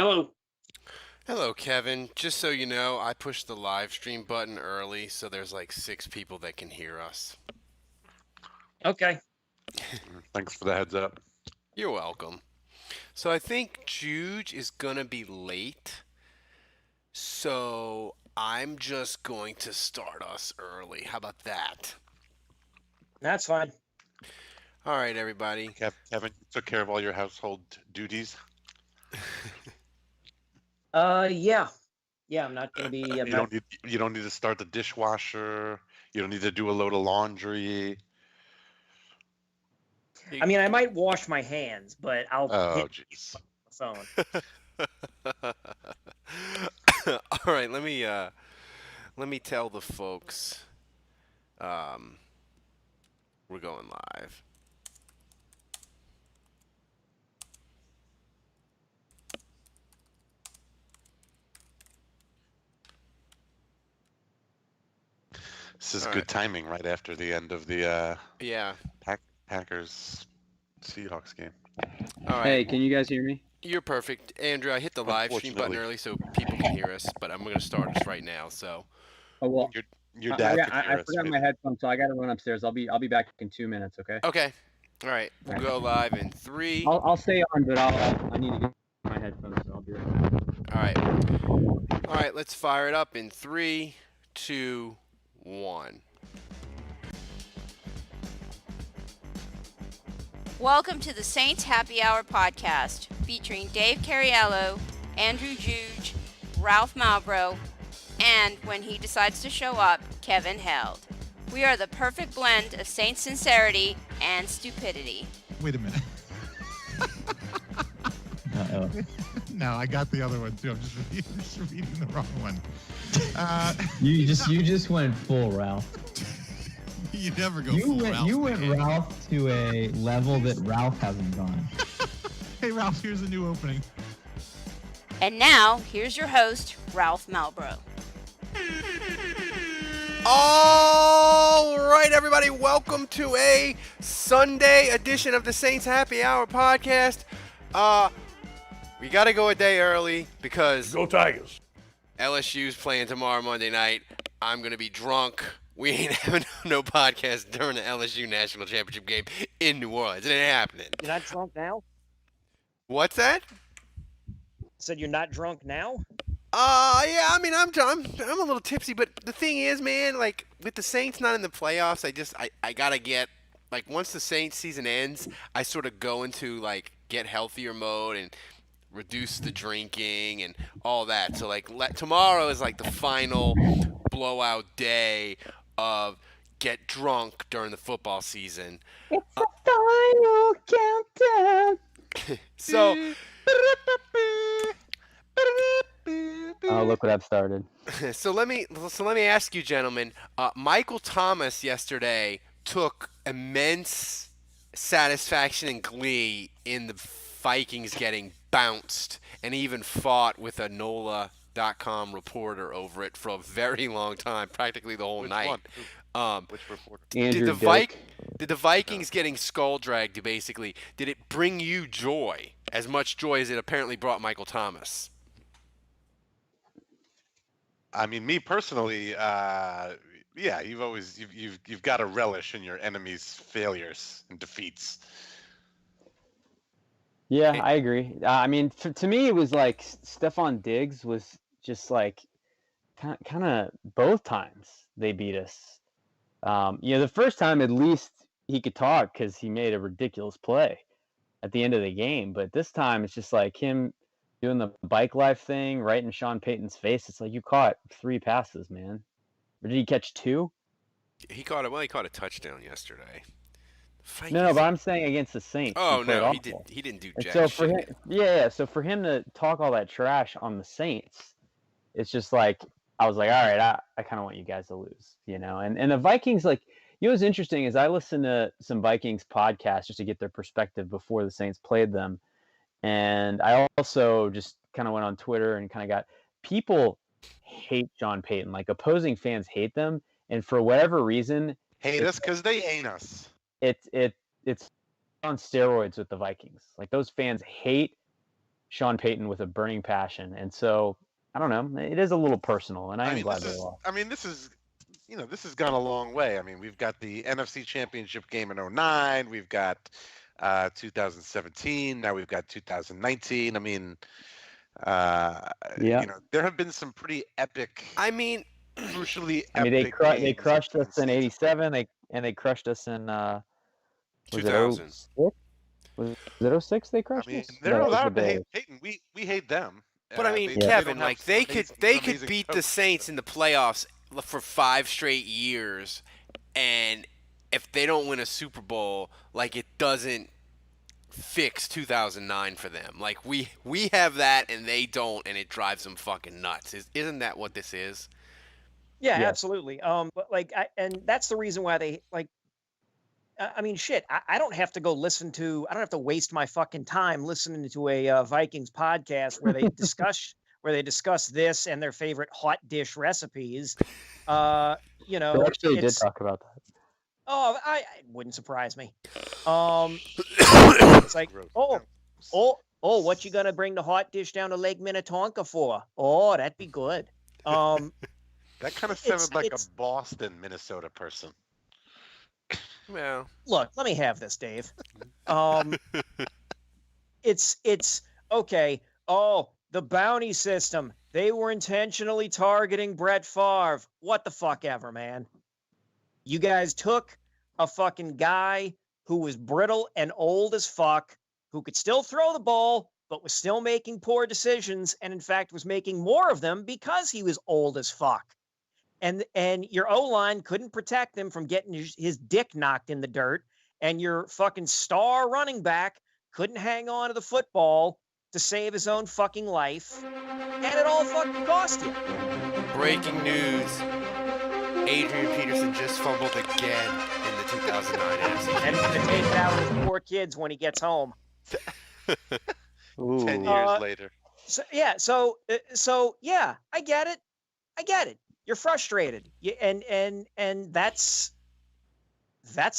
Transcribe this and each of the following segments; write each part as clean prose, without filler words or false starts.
Hello. Hello, Kevin. Just so you know, I pushed the live stream button early, so there's like 6 people that can hear us. Okay. Thanks for the heads up. You're welcome. So I think Juge is gonna be late, so I'm just going to start us early. How about that? That's fine. All right, everybody. Kevin, you took care of all your household duties. Yeah. Yeah, I'm not gonna be. You don't need to start the dishwasher. You don't need to do a load of laundry. I mean, I might wash my hands, but I'll Oh, hit jeez. the phone. All right, let me tell the folks we're going live. This is All good right. timing right after the end of the Yeah. Packers Seahawks game. All right. Hey, can you guys hear me? You're perfect. Andrew, I hit the live stream button Unfortunately. early so people can hear us, but I'm going to start us right now. So, Oh well, Your dad could hear I us, forgot right? my headphones, so I got to run upstairs. I'll be back in 2 minutes. Okay. okay. All right. We'll go live in 3. I'll stay on, but I need to get my headphones, so I'll be right back. All right. All right. Let's fire it up in 3, 2, 1. Welcome to the Saints Happy Hour podcast, featuring Dave Cariello, Andrew Juge, Ralph Malbrough, and when he decides to show up, Kevin Held. We are the perfect blend of Saints sincerity and stupidity. Wait a minute. Uh-oh. No, I got the other one too. I'm just reading the wrong one. You just went full Ralph. You never go You full went Ralph. you went man. Ralph to a level that Ralph hasn't gone. Hey Ralph, here's a new opening. And now, here's your host, Ralph Malbrough. All right, everybody. Welcome to a Sunday edition of the Saints Happy Hour podcast. We got to go a day early because Go Tigers. LSU's playing tomorrow Monday night. I'm going to be drunk. We ain't having no podcast during the LSU National Championship game in New Orleans. It ain't happening. You're not drunk now? What's that? Said you're not drunk now? Yeah. I mean, I'm a little tipsy, but the thing is, man, like with the Saints not in the playoffs, I gotta get like once the Saints season ends, I sort of go into like get healthier mode and reduce the drinking and all that. So like tomorrow is like the final blowout day of get drunk during the football season. It's the final countdown. So Oh, look what I've started. so let me ask you, gentlemen. Michael Thomas yesterday took immense satisfaction and glee in the Vikings getting bounced, and even fought with a NOLA.com reporter over it for a very long time, practically the whole Which night. one? Which reporter? Andrew Did the Vikings getting skull dragged basically? Did it bring you joy as much joy as it apparently brought Michael Thomas? I mean, me personally, yeah, you've got to relish in your enemy's failures and defeats. Yeah, I agree. I mean, to me, it was like Stephon Diggs was just like kind of both times they beat us. The first time at least he could talk because he made a ridiculous play at the end of the game. But this time it's just like him doing the bike life thing right in Sean Payton's face. It's like you caught 3 passes, man. Or did he catch 2? He caught a touchdown yesterday. No, but I'm saying against the Saints. Oh played no, awful. he didn't do And jack so for shit. him, so for him to talk all that trash on the Saints, it's just like I was like, all right, I kind of want you guys to lose, And the Vikings, like, what's interesting is I listened to some Vikings podcasts just to get their perspective before the Saints played them, and I also just kind of went on Twitter and kind of got people hate John Payton, like opposing fans hate them, and for whatever reason, Hate us because they ain't us. it's on steroids with the Vikings. Like those fans hate Sean Payton with a burning passion, and so I don't know. It is a little personal, and I am glad they lost. I mean, this is, this has gone a long way. I mean, we've got the NFC Championship game in '09. We've got 2017. Now we've got 2019. I mean, there have been some pretty epic. I mean, crucially I mean, epic they games crushed us in seasons. '87. They crushed us in was 2000. it 06? Was it 06 they I crushed mean, us? they're No, it was allowed the to Bears. hate Peyton. We hate them. But I mean, they Kevin, don't have like some they could amazing beat the coach, Saints in the playoffs for 5 straight years, and if they don't win a Super Bowl, like it doesn't fix 2009 for them. Like we have that and they don't, and it drives them fucking nuts. Isn't that what this is? Yeah, Yes. absolutely. But like, and that's the reason why they like. I mean, shit. I don't have to go listen to. I don't have to waste my fucking time listening to a Vikings podcast where they discuss this and their favorite hot dish recipes. They actually did it's talk about that. oh, it wouldn't surprise me. It's like Gross. what you gonna bring the hot dish down to Lake Minnetonka for? Oh, that'd be good. That kind of It's- sounded like a it's- Boston, Minnesota person. Well, Look, let me have this, Dave. It's okay. Oh, the bounty system. They were intentionally targeting Brett Favre. What the fuck ever, man. You guys took a fucking guy who was brittle and old as fuck, who could still throw the ball, but was still making poor decisions, and in fact was making more of them because he was old as fuck. And your O-line couldn't protect him from getting his dick knocked in the dirt, and your fucking star running back couldn't hang on to the football to save his own fucking life, and it all fucking cost you. breaking news. Adrian Peterson just fumbled again in the 2009 NFC. And he's gonna take it out on his poor kids when he gets home. 10 years Uh, later. So yeah, I get it. You're frustrated. And that's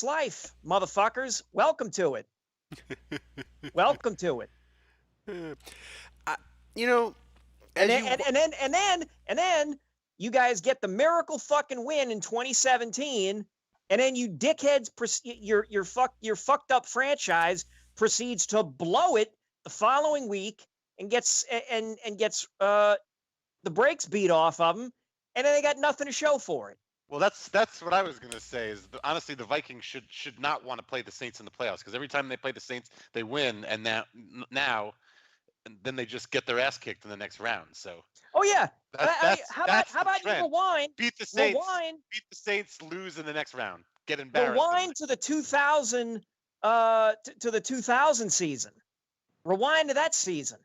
life, motherfuckers. Welcome to it. Welcome to it. And then you guys get the miracle fucking win in 2017, and then you dickheads, your fucked up franchise proceeds to blow it the following week and gets the brakes beat off of them, and then they got nothing to show for it. Well, that's what I was gonna say. Is honestly, the Vikings should not want to play the Saints in the playoffs, because every time they play the Saints, they win, and now and then they just get their ass kicked in the next round. So Oh yeah. How that's about the you trend. rewind? Beat the Saints. Rewind. Beat the Saints. Lose in the next round. Get embarrassed. Rewind to the 2000 to the 2000 season. Rewind to that season.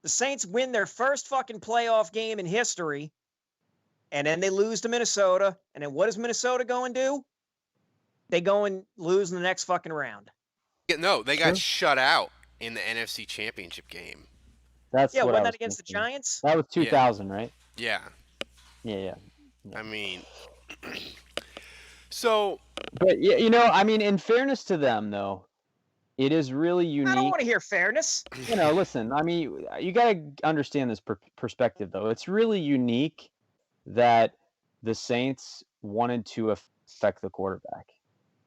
The Saints win their first fucking playoff game in history, and then they lose to Minnesota. And then what does Minnesota go and do? They go and lose in the next fucking round. No, they got Sure. shut out in the NFC Championship game. That's Yeah, what I wasn't was that against the thinking. Giants? That was 2000, right? Yeah. Yeah. I mean, so But yeah, I mean, in fairness to them, though, it is really unique. I don't want to hear fairness. Listen, I mean, you got to understand this perspective, though. It's really unique that the Saints wanted to affect the quarterback.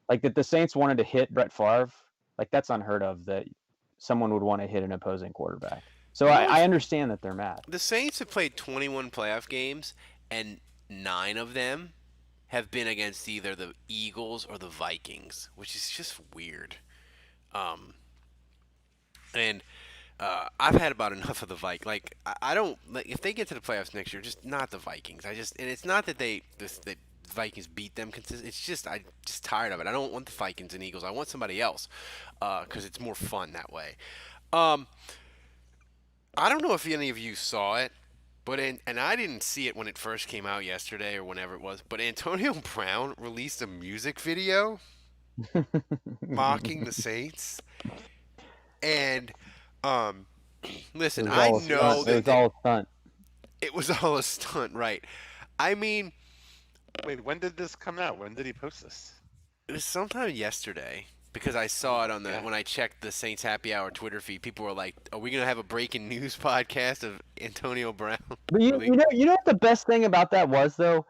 Like, that the Saints wanted to hit Brett Favre. Like, that's unheard of, that someone would want to hit an opposing quarterback. So I understand that they're mad. the Saints have played 21 playoff games, and 9 of them have been against either the Eagles or the Vikings, which is just weird. I've had about enough of the Vikings. Like, I don't like, if they get to the playoffs next year, just not the Vikings. And it's not that the Vikings beat them consistently. It's just I'm just tired of it. I don't want the Vikings and Eagles. I want somebody else, because it's more fun that way. I don't know if any of you saw it, but and I didn't see it when it first came out yesterday or whenever it was. But Antonio Brown released a music video mocking the Saints, and listen, It was I all a know stunt. It was all a stunt. it was all a stunt, right? I mean, Wait, when did this come out? When did he post this? it was sometime yesterday. because I saw it on the when I checked the Saints Happy Hour Twitter feed. People were like, "Are we gonna have a breaking news podcast of Antonio Brown?" But you know what the best thing about that was though?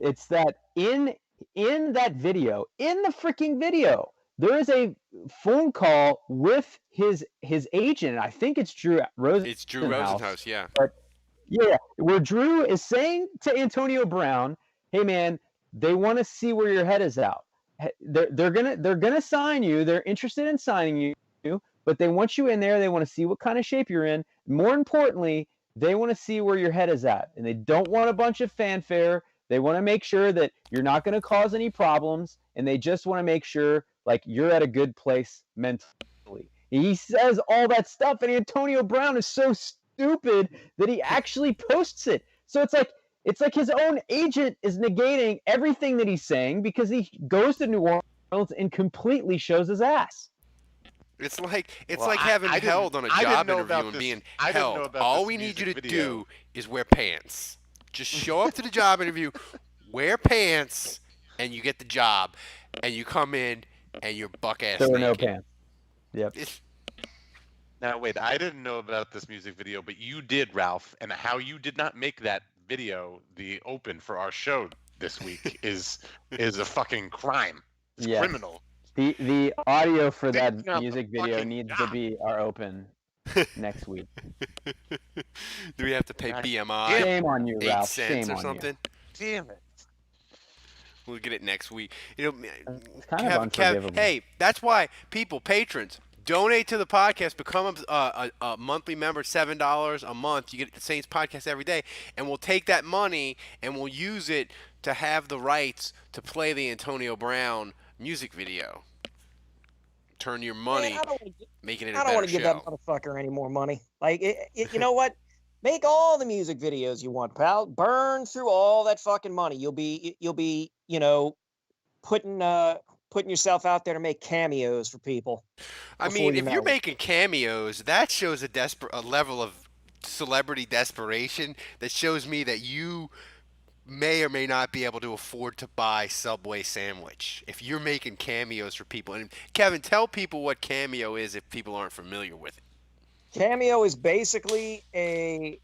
It's that in that video, in the freaking video, there is a phone call with his agent. I think it's Drew Rosenhaus. It's Drew Rosenhaus, yeah. But yeah, where Drew is saying to Antonio Brown, "Hey man, they want to see where your head is at. They're gonna sign you. They're interested in signing you, but they want you in there. They want to see what kind of shape you're in. More importantly, they want to see where your head is at, and they don't want a bunch of fanfare. They want to make sure that you're not going to cause any problems, and they just want to make sure like you're at a good place mentally." He says all that stuff, and Antonio Brown is so stupid that he actually posts it. So it's like his own agent is negating everything that he's saying because he goes to New Orleans and completely shows his ass. It's like having held on a job interview and being held. All we need you to do is wear pants. Just show up to the job interview, wear pants, and you get the job. And you come in and you're buck ass naked. There were no pants. Yep. Now wait, I didn't know about this music video, but you did, Ralph, and how you did not make that video the open for our show this week is a fucking crime. It's criminal. The audio for that music video needs to be our open next week. Do we have to pay BMI? Shame on you, 8 Ralph. cents Shame or something? Damn it. We'll get it next week. You know, It's kind of unforgivable. hey, that's why people, patrons, donate to the podcast. Become a monthly member, $7 a month. You get the Saints podcast every day, and we'll take that money and we'll use it to have the rights to play the Antonio Brown music video. Turn your money, making it a better show. I don't want to give that motherfucker any more money. Like, you know what? Make all the music videos you want, pal. Burn through all that fucking money. You'll be, you know, putting yourself out there to make cameos for people. I mean, if you're making cameos, that shows a level of celebrity desperation that shows me that you may or may not be able to afford to buy Subway sandwich if you're making cameos for people. And Kevin, tell people what Cameo is if people aren't familiar with it. Cameo is basically a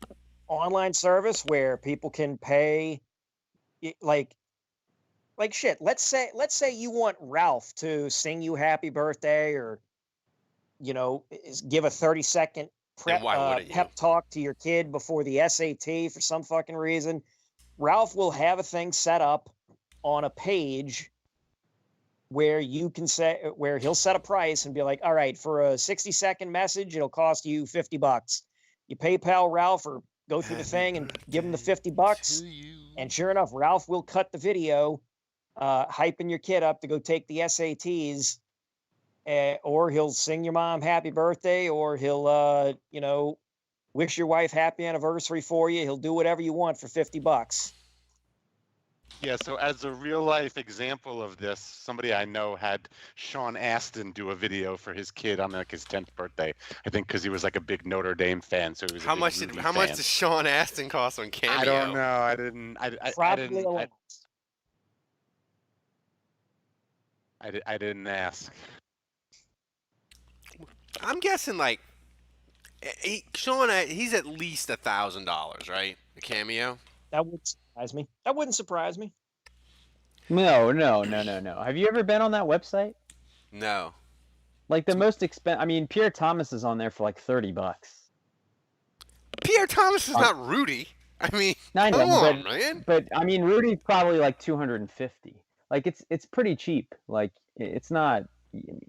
online service where people can pay like shit. Let's say you want Ralph to sing you happy birthday, or you know, give a 30-second pep talk to your kid before the SAT for some fucking reason. Ralph will have a thing set up on a page where you can where he'll set a price and be like, all right, for a 60-second message, it'll cost you $50. You PayPal Ralph or go through the thing and give him the $50. And sure enough, Ralph will cut the video, hyping your kid up to go take the SATs, or he'll sing your mom happy birthday, or he'll, you know, wish your wife happy anniversary for you. He'll do whatever you want for $50. Yeah, so as a real life example of this, somebody I know had Sean Astin do a video for his kid on like his 10th birthday. I think because he was like a big Notre Dame fan, so he was. How much does Sean Astin cost on Cameo? I don't know. I didn't ask. I'm guessing like Sean, he's at least $1,000, right? The Cameo. That wouldn't surprise me. That wouldn't surprise me. No. Have you ever been on that website? No. Like the most expensive. I mean, Pierre Thomas is on there for like $30. Pierre Thomas is not Rudy. I mean, come on, man. But I mean, Rudy's probably like $250. Like it's pretty cheap. Like it's not.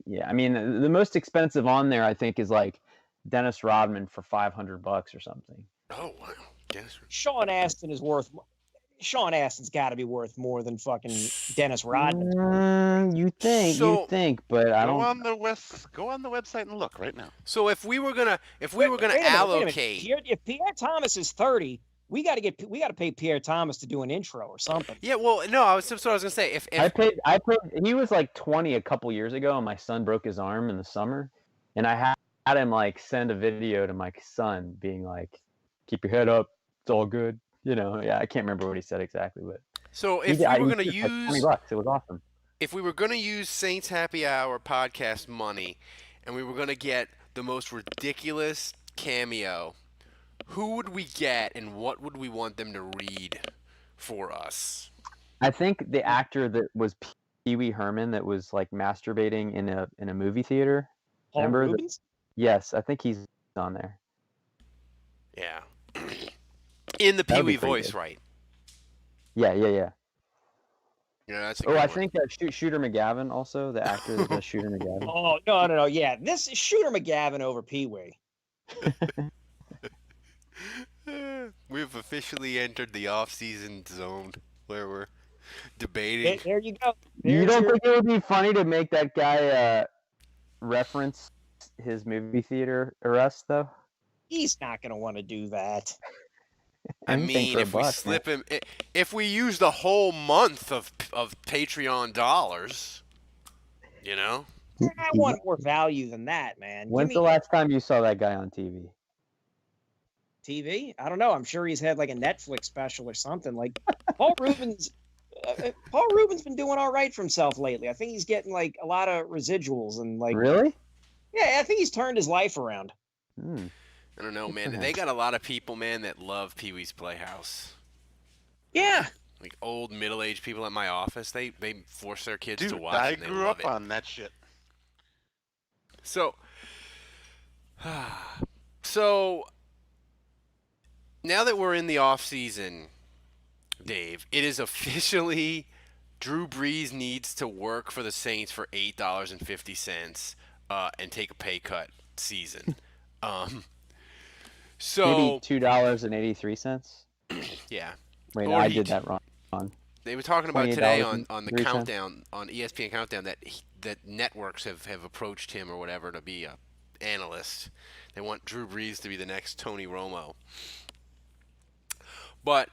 Yeah, I mean, the most expensive on there, I think, is like Dennis Rodman for $500 or something. Oh wow, Dennis. Sean Astin's got to be worth more than fucking Dennis Rodman. You think, but I don't. Go on the website and look right now. So if we were gonna allocate, if Pierre Thomas is 30, we got to pay Pierre Thomas to do an intro or something. Yeah, well, no, that's what I was gonna say. If I paid, he was like 20 a couple years ago, and my son broke his arm in the summer, and I had him like send a video to my son being like, "Keep your head up, it's all good." You know, yeah, I can't remember what he said exactly, but so if we were gonna use like $20, it was awesome. if we were going to use Saints Happy Hour podcast money, and we were going to get the most ridiculous cameo, who would we get, and what would we want them to read for us? I think the actor that was Pee Wee Herman that was like masturbating in a movie theater. Paul Remember? Rubens? Yes, I think he's on there. Yeah. In the That Pee would be Wee pretty voice, good. right? Yeah. Yeah, that's a good Oh, I one. think Shooter McGavin also, the actor that does Shooter McGavin. Oh, no. Yeah, this is Shooter McGavin over Pee Wee. We've officially entered the off-season zone where we're debating. There you go. You There's don't your- think it would be funny to make that guy reference his movie theater arrest, though? He's not going to want to do that. I Anything mean, for a if we buck, slip him, if we use the whole month of Patreon dollars, you know. I want more value than that, man. When's Give the me last time you saw that guy on TV? TV? I don't know. I'm sure he's had like a Netflix special or something. Like Paul Rubens. Paul Rubens been doing all right for himself lately. I think he's getting like a lot of residuals and like. Really? Yeah, I think he's turned his life around. Hmm. I don't know, Good man. for They him. got a lot of people, man, that love Pee Wee's Playhouse. Yeah. Like old middle-aged people at my office, they force their kids to Dude, watch. I and they grew love up it. on that shit. So now that we're in the off season, Dave, it is officially Drew Brees needs to work for the Saints for $8.50 and take a pay cut season. So Maybe $2.83. yeah, Wait, Or no, I he did t- that wrong. they were talking about today on the $28.03. countdown on ESPN countdown that networks have approached him or whatever to be a analyst. They want Drew Brees to be the next Tony Romo. But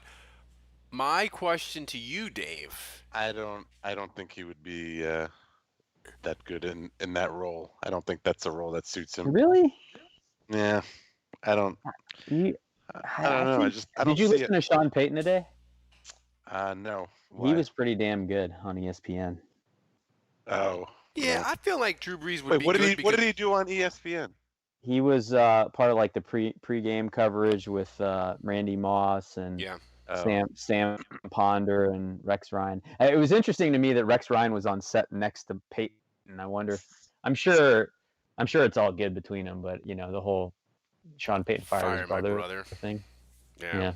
my question to you, Dave. I don't think he would be that good in that role. I don't think that's a role that suits him. Really? Yeah, I don't. You, I don't know. I don't did you see listen to Sean Payton today? it. No. He Why? was pretty damn good on ESPN. Oh. Yeah, no. I feel like Drew Brees would Wait, be what good did he do on ESPN? He was part of like the pre-game coverage with Randy Moss and Yeah. Oh. Sam Ponder and Rex Ryan. It was interesting to me that Rex Ryan was on set next to Peyton. I wonder if I'm sure it's all good between them, but you know the whole Sean Payton Fire his my brother brother. thing. Yeah.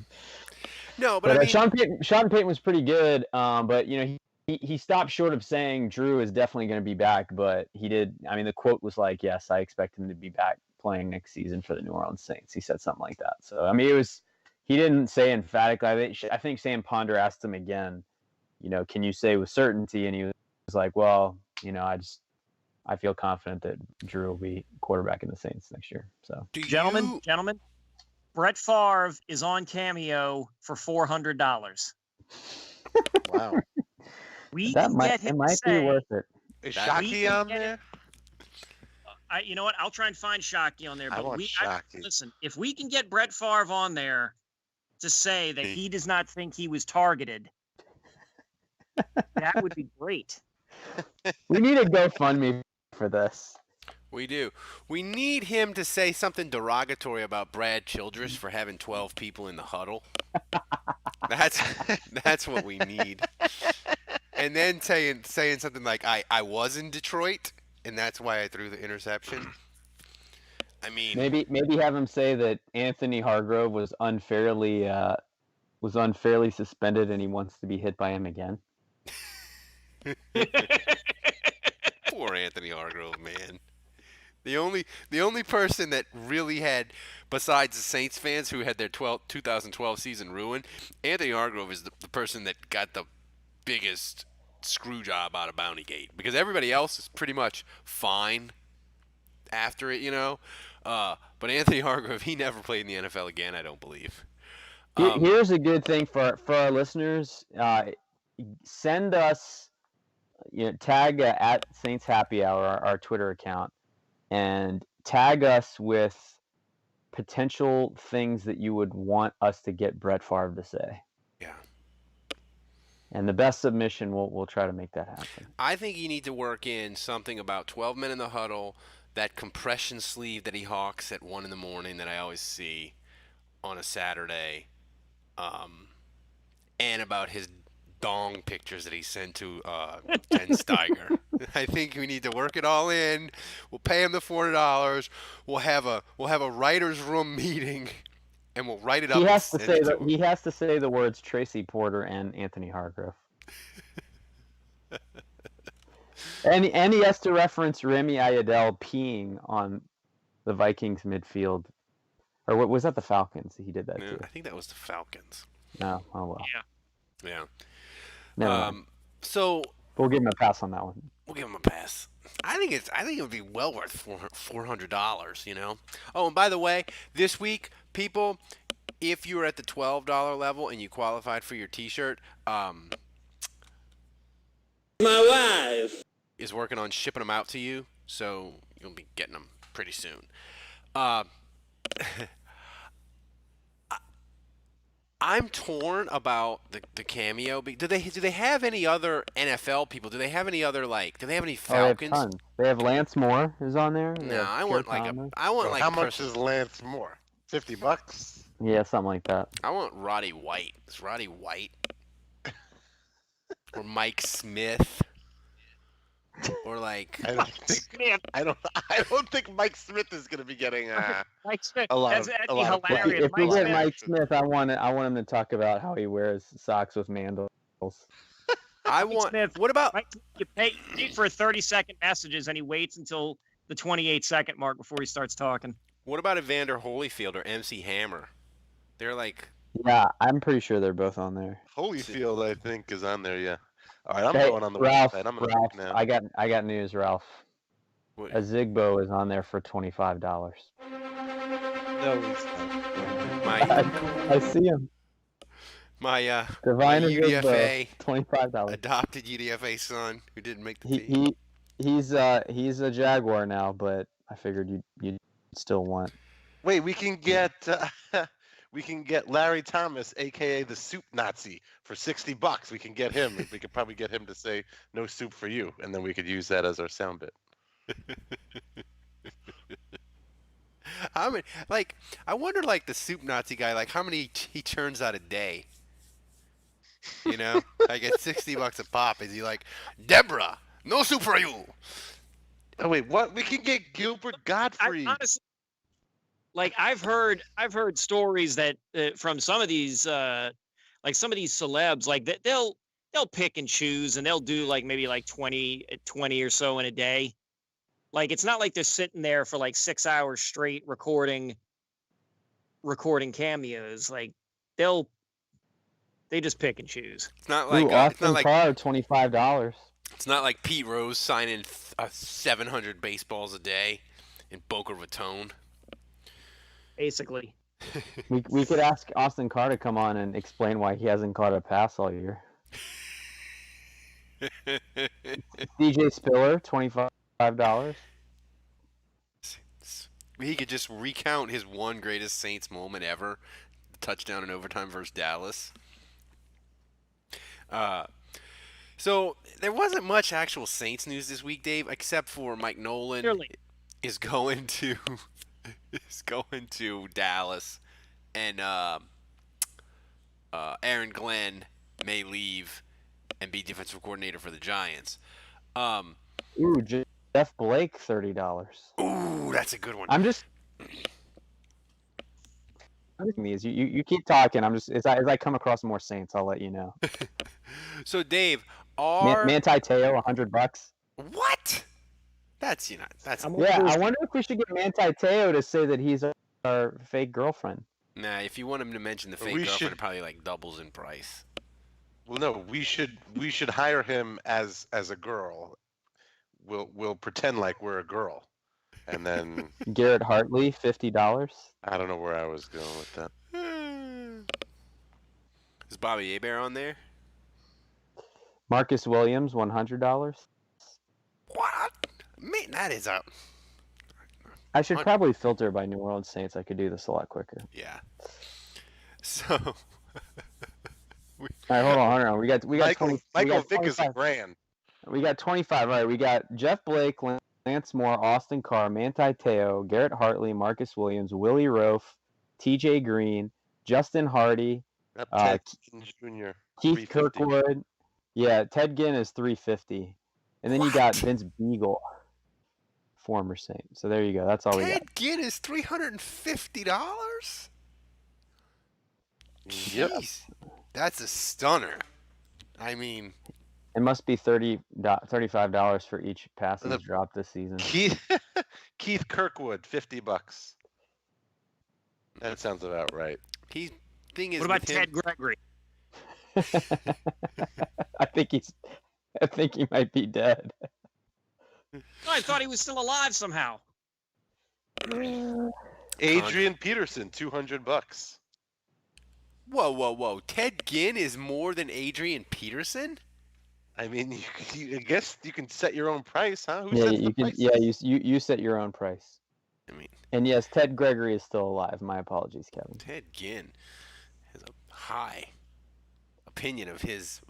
No, but But I mean, Sean Payton was pretty good. But you know he stopped short of saying Drew is definitely going to be back, but he did. I mean, the quote was like, "Yes, I expect him to be back playing next season for the New Orleans Saints." He said something like that. So I mean, it was. He didn't say emphatically. I think Sam Ponder asked him again, you know, can you say with certainty? And he was like, well, you know, I feel confident that Drew will be quarterback in the Saints next year. So, Gentlemen, Brett Favre is on Cameo for $400. Wow. We that can might get him it might to say, be worth it. Is That- Shockey we on can get there? you know what? I'll try and find Shockey on there. I But want Shockey. listen, if we can get Brett Favre on there to say that he does not think he was targeted, that would be great. We need a GoFundMe for this. we do. We need him to say something derogatory about Brad Childress for having 12 people in the huddle. That's what we need. And then saying something like, I was in Detroit, and that's why I threw the interception. I mean, Maybe have him say that Anthony Hargrove was unfairly suspended and he wants to be hit by him again. poor Anthony Hargrove, man. The only person that really had, besides the Saints fans who had their 2012 season ruined, Anthony Hargrove is the person that got the biggest screw job out of Bountygate, because everybody else is pretty much fine after it, you know. But Anthony Hargrove, he never played in the NFL again, I don't believe. Here's a good thing for our listeners. Send us, tag at Saints Happy Hour, our Twitter account, and tag us with potential things that you would want us to get Brett Favre to say. Yeah. And the best submission, we'll try to make that happen. I think you need to work in something about 12 men in the huddle, that compression sleeve that he hawks at 1 in the morning that I always see on a Saturday, and about his dong pictures that he sent to Ken Steiger. I think we need to work it all in. We'll pay him the $40. We'll have a writers' room meeting, and we'll write it up. He has to say the words Tracy Porter and Anthony Hargrove. and he has to reference Remy Ayadel peeing on the Vikings midfield. Or what was that, the Falcons? He did that too. I think that was the Falcons. No, oh well. Yeah. Never mind. So we'll give him a pass on that one. we'll give him a pass. I think it would be well worth $400. You know. Oh, and by the way, this week, people, if you were at the $12 level and you qualified for your T-shirt, my wife is working on shipping them out to you, so you'll be getting them pretty soon. I'm torn about the Cameo. Do they have any other NFL people? Do they have any other do they have any Falcons? They have tons. They have Lance Moore is on there. No, I want how much is Lance Moore? $50? Yeah, something like that. I want Roddy White. Is Roddy White or Mike Smith? Or I don't think Mike Smith is going to be getting Mike Smith. a lot That's of hilarious. If we get Mike Smith, I want him to talk about how he wears socks with mandals. What about Mike, you pay for 30-second messages, and he waits until the 28-second mark before he starts talking. What about Evander Holyfield or MC Hammer? They're Yeah, I'm pretty sure they're both on there. Holyfield, I think, is on there. Yeah. All right, I'm going on the Ralph, website. I'm going Ralph, to now. I got news, Ralph. What? A Zigbo is on there for $25. No, he's not. I see him. My Divine UDFA $25. adopted UDFA son who didn't make the team. He's a Jaguar now, but I figured you'd still want. Wait, we can get Larry Thomas, aka the Soup Nazi, for $60. We can get him. We could probably get him to say "No soup for you," and then we could use that as our sound bit. I mean, I wonder, the Soup Nazi guy, how many he churns out a day. You know, I get $60 a pop. Is he like, Deborah, no soup for you? Oh wait, what? We can get Gilbert Gottfried. Honestly, I've heard stories that from some of these some of these celebs, that they'll pick and choose, and they'll do maybe 20 or so in a day. It's not like they're sitting there for 6 hours straight recording cameos. They just pick and choose. It's not like Austin Carr, $25. It's not like Pete Rose signing 700 baseballs a day in Boca Raton. Basically. We could ask Austin Carr to come on and explain why he hasn't caught a pass all year. DJ Spiller, $25. He could just recount his one greatest Saints moment ever, the touchdown in overtime versus Dallas. So there wasn't much actual Saints news this week, Dave, except for Mike Nolan is going to Dallas, and Aaron Glenn may leave and be defensive coordinator for the Giants. Ooh, Jeff Blake, $30. Ooh, that's a good one. I'm just these. You keep talking. I'm just as I come across more Saints, I'll let you know. So Dave, Manti Te'o, $100. What? That's that's. Yeah, I wonder if we should get Manti Te'o to say that he's our fake girlfriend. Nah, if you want him to mention the fake girlfriend, it probably doubles in price. Well, no, we should hire him as a girl. We'll pretend like we're a girl, and then Garrett Hartley, $50. I don't know where I was going with that. Is Bobby Hebert on there? Marcus Williams, $100. What? Man, that is up. I should probably filter by New Orleans Saints. I could do this a lot quicker. Yeah. So All right, hold on. We got Michael 20. Michael we got Vick is a 25. grand. We got 25. All right, we got Jeff Blake, Lance Moore, Austin Carr, Manti Te'o, Garrett Hartley, Marcus Williams, Willie Roaf, T.J. Green, Justin Hardy, Ted Jr. Keith 350. Kirkwood. Yeah, Ted Ginn is 350, and then you got Vince Beagle, former Saint. So there you go. That's all we got. Ted Ginn is $350. Yep. Jeez, that's a stunner. I mean, It must be $35 for each pass he's dropped this season. Keith Kirkwood, $50. That sounds about right. What about Ted Gregory? I think he might be dead. I thought he was still alive somehow. Adrian Peterson, $200. Whoa. Ted Ginn is more than Adrian Peterson? I mean, I guess you can set your own price, huh? Who Yeah, sets you the can. prices? Yeah, you set your own price. I mean, And yes, Ted Gregory is still alive. My apologies, Kevin. Ted Ginn has a high opinion of his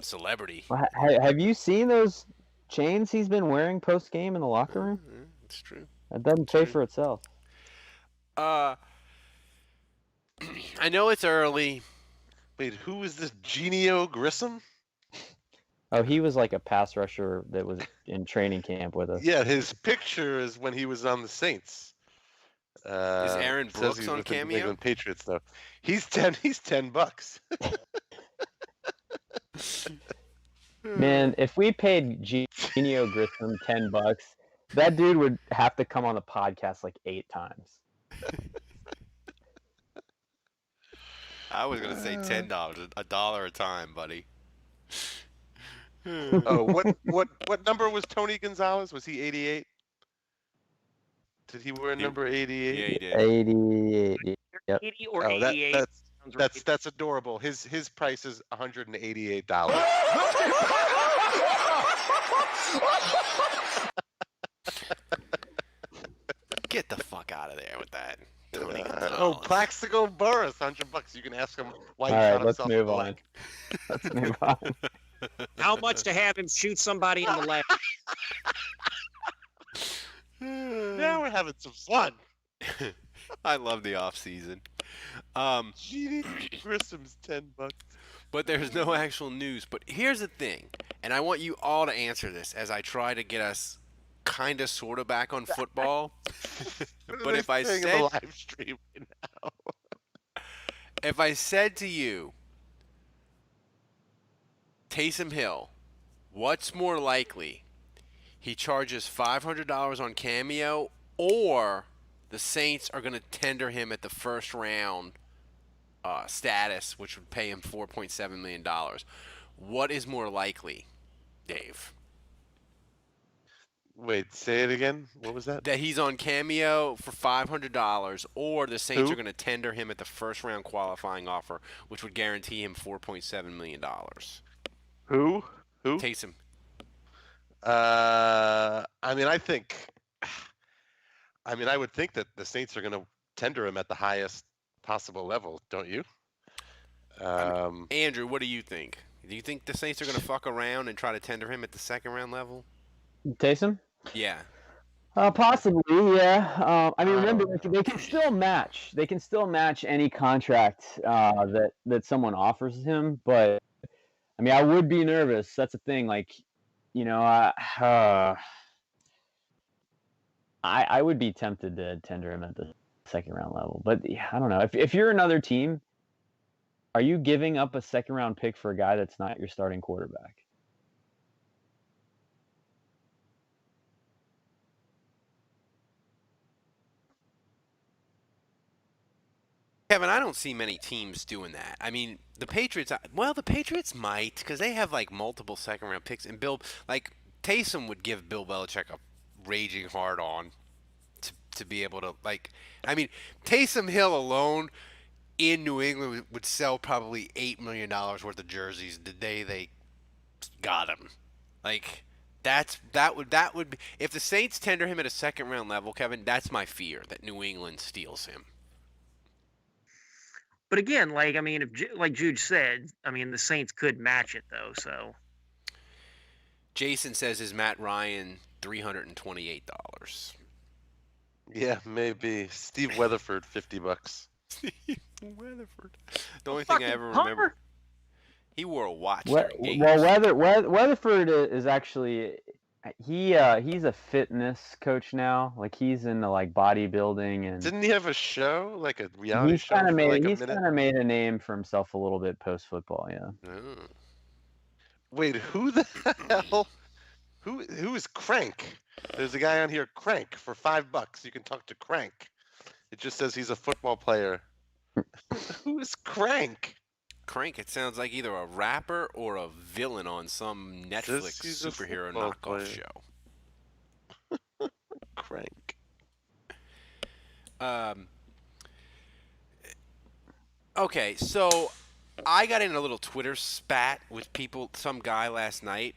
celebrity. Well, have you seen those chains he's been wearing post game in the locker room? It's true. That doesn't pay for itself. I know it's early. Wait, who is this Genio Grissom? Oh, he was like a pass rusher that was in training camp with us. Yeah, his picture is when he was on the Saints. Is Aaron It says Brooks he's on with the New Cameo? England Patriots though. He's $10. Man, if we paid Genio Grissom $10, that dude would have to come on the podcast like 8 times. I was gonna say $10, $1 a time, buddy. Oh, what number was Tony Gonzalez? Was he 88? Did he wear number 88? Yeah, he did. 88. Yep. 80 or Oh, 88. Sounds right. that's adorable. His price is $188. Get the fuck out of there with that. Tony Oh, Gonzalez. Plaxico Burress, $100. You can ask him why he All shot right, let's himself move in the on. leg. Let's move on. How much to have him shoot somebody in the leg? Now we're having some fun. I love the off season. Genie Grissom's $10. But there's no actual news. But here's the thing, and I want you all to answer this as I try to get us kind of sort of back on football. But if I Saying in said the live stream right now. if I said to you, Taysom Hill, what's more likely? He charges $500 on Cameo, or the Saints are going to tender him at the first round status, which would pay him $4.7 million. What is more likely, Dave? Wait, say it again. What was that? That he's on Cameo for $500, or the Saints Who? are going to tender him at the first round qualifying offer, which would guarantee him $4.7 million. Who? Taysom. I mean, I would think that the Saints are going to tender him at the highest possible level, don't you? Andrew, what do you think? Do you think the Saints are going to fuck around and try to tender him at the second round level? Taysom? Yeah. Possibly, yeah. I mean, remember, they can still match. They can still match any contract that someone offers him. But I mean, I would be nervous. That's the thing. Like, you know, I would be tempted to tender him at the second round level. But yeah, I don't know. If you're another team, are you giving up a second round pick for a guy that's not your starting quarterback? Kevin, I don't see many teams doing that. I mean, the Patriots might, because they have like multiple second round picks, and Taysom would give Bill Belichick a raging hard on to be able to Taysom Hill alone in New England would sell probably $8 million worth of jerseys the day they got him. Like that would be, if the Saints tender him at a second round level, Kevin, that's my fear, that New England steals him. But again, like I mean, if like Jude said, I mean the Saints could match it though. So Jason says, "Is Matt Ryan $328?" Yeah, maybe. Steve Weatherford, $50. Weatherford. The only thing I ever remember. He wore a watch during games. Weatherford is actually he's a fitness coach now. Like he's into like bodybuilding and Didn't he have a show, like a reality he's show kind of for made like a he's minute? kind of made a name for himself a little bit post football. Yeah. Oh. Wait, who the hell? Who is Crank? There's a guy on here, Crank, for $5. You can talk to Crank. It just says he's a football player. Who is Crank? Crank, it sounds like either a rapper or a villain on some Netflix he's a superhero football knockoff player. show. Crank. Okay, so I got in a little Twitter spat with some guy last night,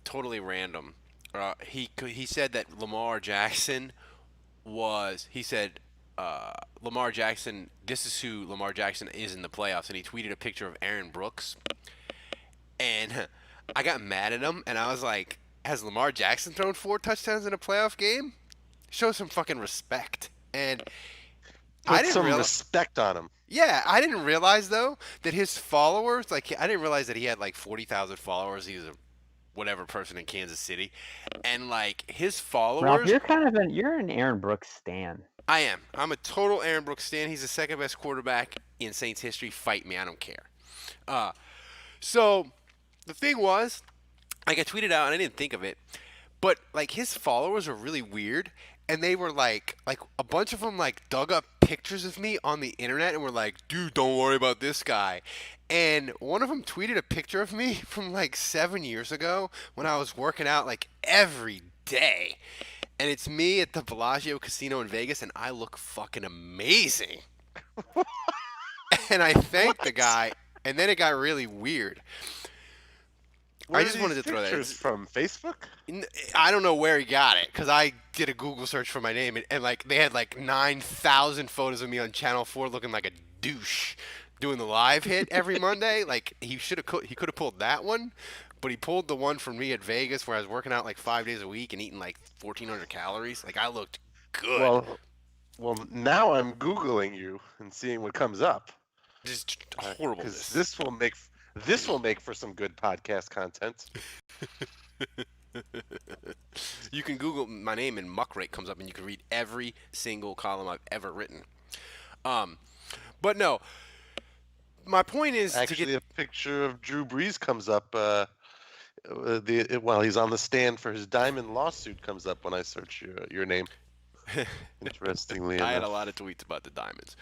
totally random. He said that Lamar Jackson Lamar Jackson, this is who Lamar Jackson is in the playoffs, and he tweeted a picture of Aaron Brooks. And I got mad at him, and I was like, has Lamar Jackson thrown 4 touchdowns in a playoff game? Show some fucking respect. And I Put didn't some realize, respect on him. yeah, I didn't realize, though, that his followers, like, I didn't realize that he had, like, 40,000 followers. He was a whatever person in Kansas City. And, like, his followers... Ralph, you're an Aaron Brooks stan. I am. I'm a total Aaron Brooks stan. He's the second best quarterback in Saints history. Fight me. I don't care. So the thing was, like I tweeted out and I didn't think of it, but like his followers were really weird, and they were like a bunch of them like dug up pictures of me on the internet and were like, dude, don't worry about this guy. And one of them tweeted a picture of me from like 7 years ago when I was working out like every day. And it's me at the Bellagio Casino in Vegas, and I look fucking amazing. And I thanked the guy, and then it got really weird. Where I just wanted to throw that. Pictures from Facebook? I don't know where he got it, because I did a Google search for my name, and like they had like 9,000 photos of me on Channel 4 looking like a douche doing the live hit every Monday. Like he could have pulled that one. But he pulled the one from me at Vegas where I was working out like 5 days a week and eating like 1,400 calories. Like I looked good. Well, now I'm Googling you and seeing what comes up. Just horrible. Because this will make for some good podcast content. You can Google my name and Muckrake comes up and you can read every single column I've ever written. But no. My point is actually a picture of Drew Brees comes up. While he's on the stand for his diamond lawsuit comes up when I search your name. Interestingly enough. I had a lot of tweets about the diamonds.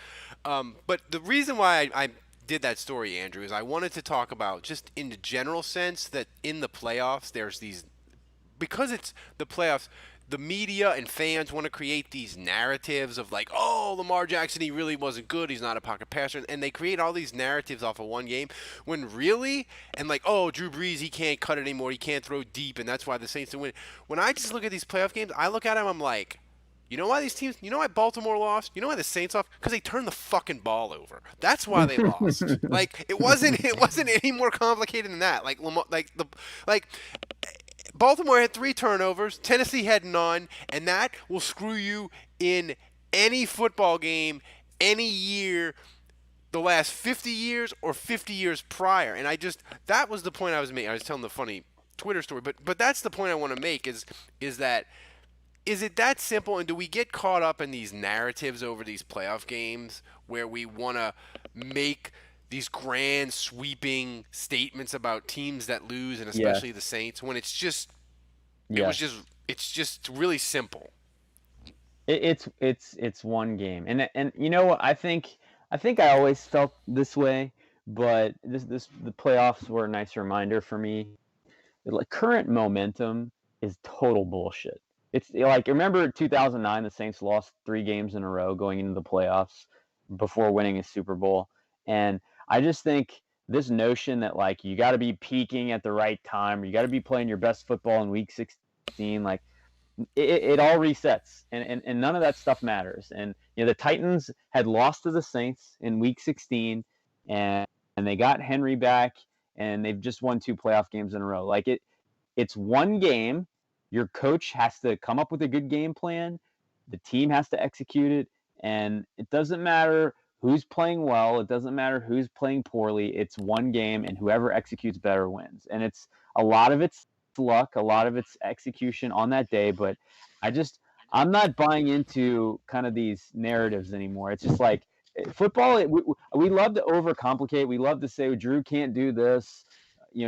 But the reason why I did that story, Andrew, is I wanted to talk about just in the general sense that in the playoffs there's these, because it's the playoffs, the media and fans want to create these narratives of like, oh, Lamar Jackson, he really wasn't good. He's not a pocket passer. And they create all these narratives off of one game when really, and like, oh, Drew Brees, he can't cut it anymore. He can't throw deep. And that's why the Saints didn't win. When I just look at these playoff games, I look at them, I'm like, you know why these teams, you know why Baltimore lost? You know why the Saints lost? Because they turned the fucking ball over. That's why they lost. Like, it wasn't any more complicated than that. Like, Baltimore had 3 turnovers. Tennessee had none, and that will screw you in any football game, any year, the last 50 years or 50 years prior. And that was the point I was making. I was telling the funny Twitter story, but that's the point I want to make is that is it that simple, and do we get caught up in these narratives over these playoff games where we want to make these grand sweeping statements about teams that lose, and especially the Saints, when it's just it's just really simple. It's one game, and you know what, I think I always felt this way, but the playoffs were a nice reminder for me. Like, current momentum is total bullshit. It's like, remember 2009, the Saints lost 3 games in a row going into the playoffs before winning a Super Bowl. And I just think this notion that like you got to be peaking at the right time, or you got to be playing your best football in week 16, like it all resets, and none of that stuff matters. And the Titans had lost to the Saints in Week 16, and they got Henry back, and they've just won 2 playoff games in a row. Like it's one game. Your coach has to come up with a good game plan. The team has to execute it, and it doesn't matter who's playing well. It doesn't matter who's playing poorly. It's one game, and whoever executes better wins. And it's a lot of it's luck, a lot of it's execution on that day. But I'm not buying into kind of these narratives anymore. It's just like football. We love to overcomplicate. We love to say Drew can't do this.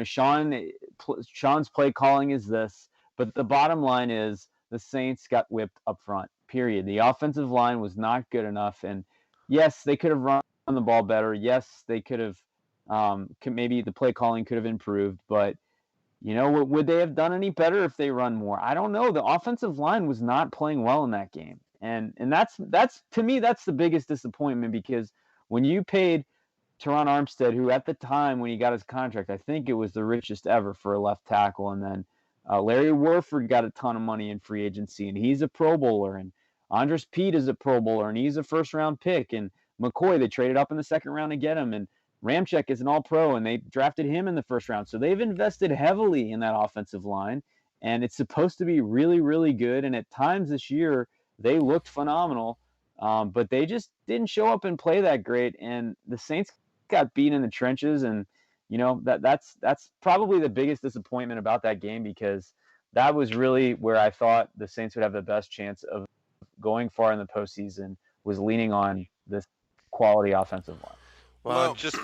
Sean's play calling is this. But the bottom line is the Saints got whipped up front, period. The offensive line was not good enough. And yes, they could have run the ball better. Yes, they could have maybe the play calling could have improved. But, would they have done any better if they run more? I don't know. The offensive line was not playing well in that game. And that's to me, that's the biggest disappointment, because when you paid Teron Armstead, who at the time when he got his contract, I think it was the richest ever for a left tackle, and then Larry Warford got a ton of money in free agency, and he's a Pro Bowler, and Andres Pete is a Pro Bowler, and he's a first-round pick, and McCoy, they traded up in the second round to get him, and Ramczyk is an all-pro, and they drafted him in the first round. So they've invested heavily in that offensive line, and it's supposed to be really, really good, and at times this year, they looked phenomenal, but they just didn't show up and play that great, and the Saints got beat in the trenches, and that's probably the biggest disappointment about that game, because that was really where I thought the Saints would have the best chance of going far in the postseason, was leaning on this quality offensive line. Well, just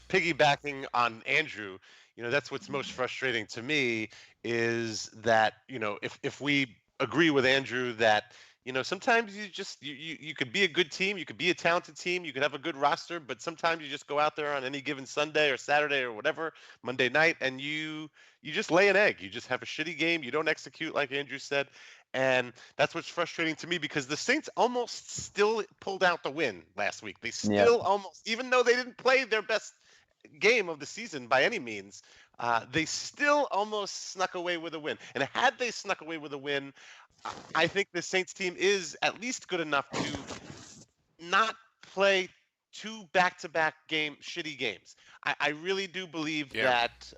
piggybacking on Andrew, that's what's most frustrating to me is that, if we agree with Andrew that, sometimes you could be a good team, you could be a talented team, you could have a good roster, but sometimes you just go out there on any given Sunday or Saturday or whatever, Monday night, and you just lay an egg. You just have a shitty game. You don't execute, like Andrew said. And that's what's frustrating to me, because the Saints almost still pulled out the win last week. They still almost, even though they didn't play their best game of the season by any means, they still almost snuck away with a win. And had they snuck away with a win, I think the Saints team is at least good enough to not play 2 back-to-back shitty games. I really do believe that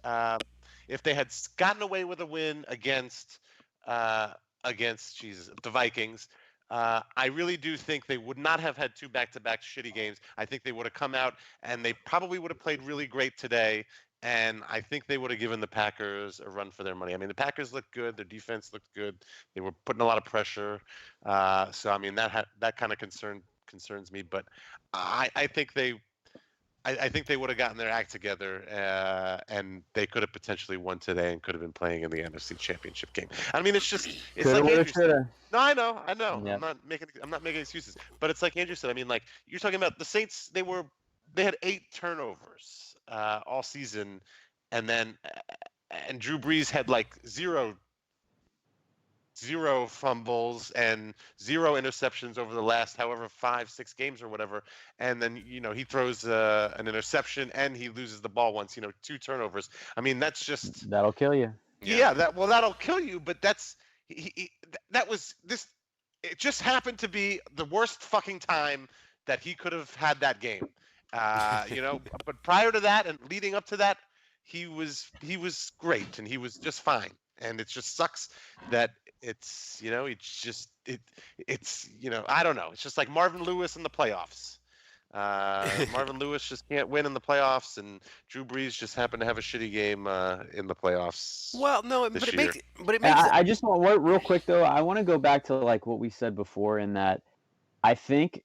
if they had gotten away with a win against the Vikings, I really do think they would not have had 2 back-to-back shitty games. I think they would have come out and they probably would have played really great today. And I think they would have given the Packers a run for their money. I mean, the Packers looked good. Their defense looked good. They were putting a lot of pressure. So I mean, that kind of concerns me. But I think they would have gotten their act together, and they could have potentially won today and could have been playing in the NFC Championship game. I mean, it's like Andrew said. No, I know. Yeah. I'm not making excuses. But it's like Andrew said. I mean, like, you're talking about the Saints. They had 8 turnovers all season, and Drew Brees had like zero fumbles and 0 interceptions over the last 5-6 games or whatever, and then he throws an interception and he loses the ball once. 2 turnovers. I mean, that's just that'll kill you. Yeah, that'll kill you. But that's that was this. It just happened to be the worst fucking time that he could have had that game. But prior to that and leading up to that, he was great and he was just fine. And it just sucks that it's I don't know. It's just like Marvin Lewis in the playoffs. Marvin Lewis just can't win in the playoffs, and Drew Brees just happened to have a shitty game in the playoffs. Well, no, but it makes. I just want real quick though. I want to go back to like what we said before, in that I think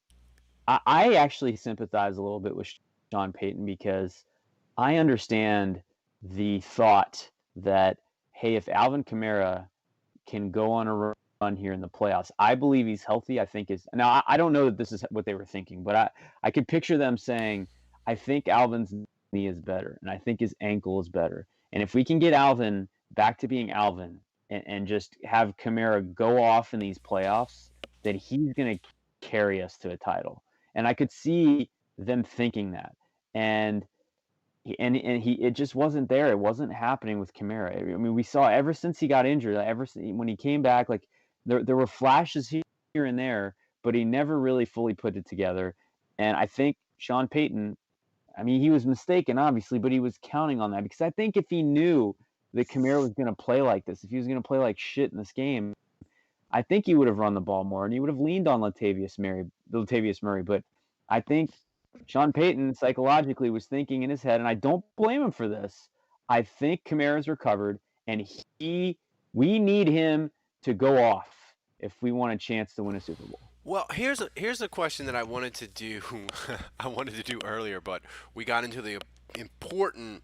I actually sympathize a little bit with Sean Payton, because I understand the thought that, hey, if Alvin Kamara can go on a run here in the playoffs, I believe he's healthy. I think now I don't know that this is what they were thinking, but I could picture them saying, I think Alvin's knee is better, and I think his ankle is better. And if we can get Alvin back to being Alvin and just have Kamara go off in these playoffs, then he's going to carry us to a title. And I could see them thinking that. And it just wasn't there. It wasn't happening with Camara. I mean, we saw ever since he got injured, when he came back, like there were flashes here and there, but he never really fully put it together. And I think Sean Payton, I mean, he was mistaken, obviously, but he was counting on that because I think if he knew that Camaro was going to play like this, if he was going to play like shit in this game, I think he would have run the ball more and he would have leaned on Latavius Murray. But I think Sean Payton psychologically was thinking in his head, and I don't blame him for this. I think Kamara's recovered, and we need him to go off if we want a chance to win a Super Bowl. Well, here's a question that I wanted to do. I wanted to do earlier, but we got into the important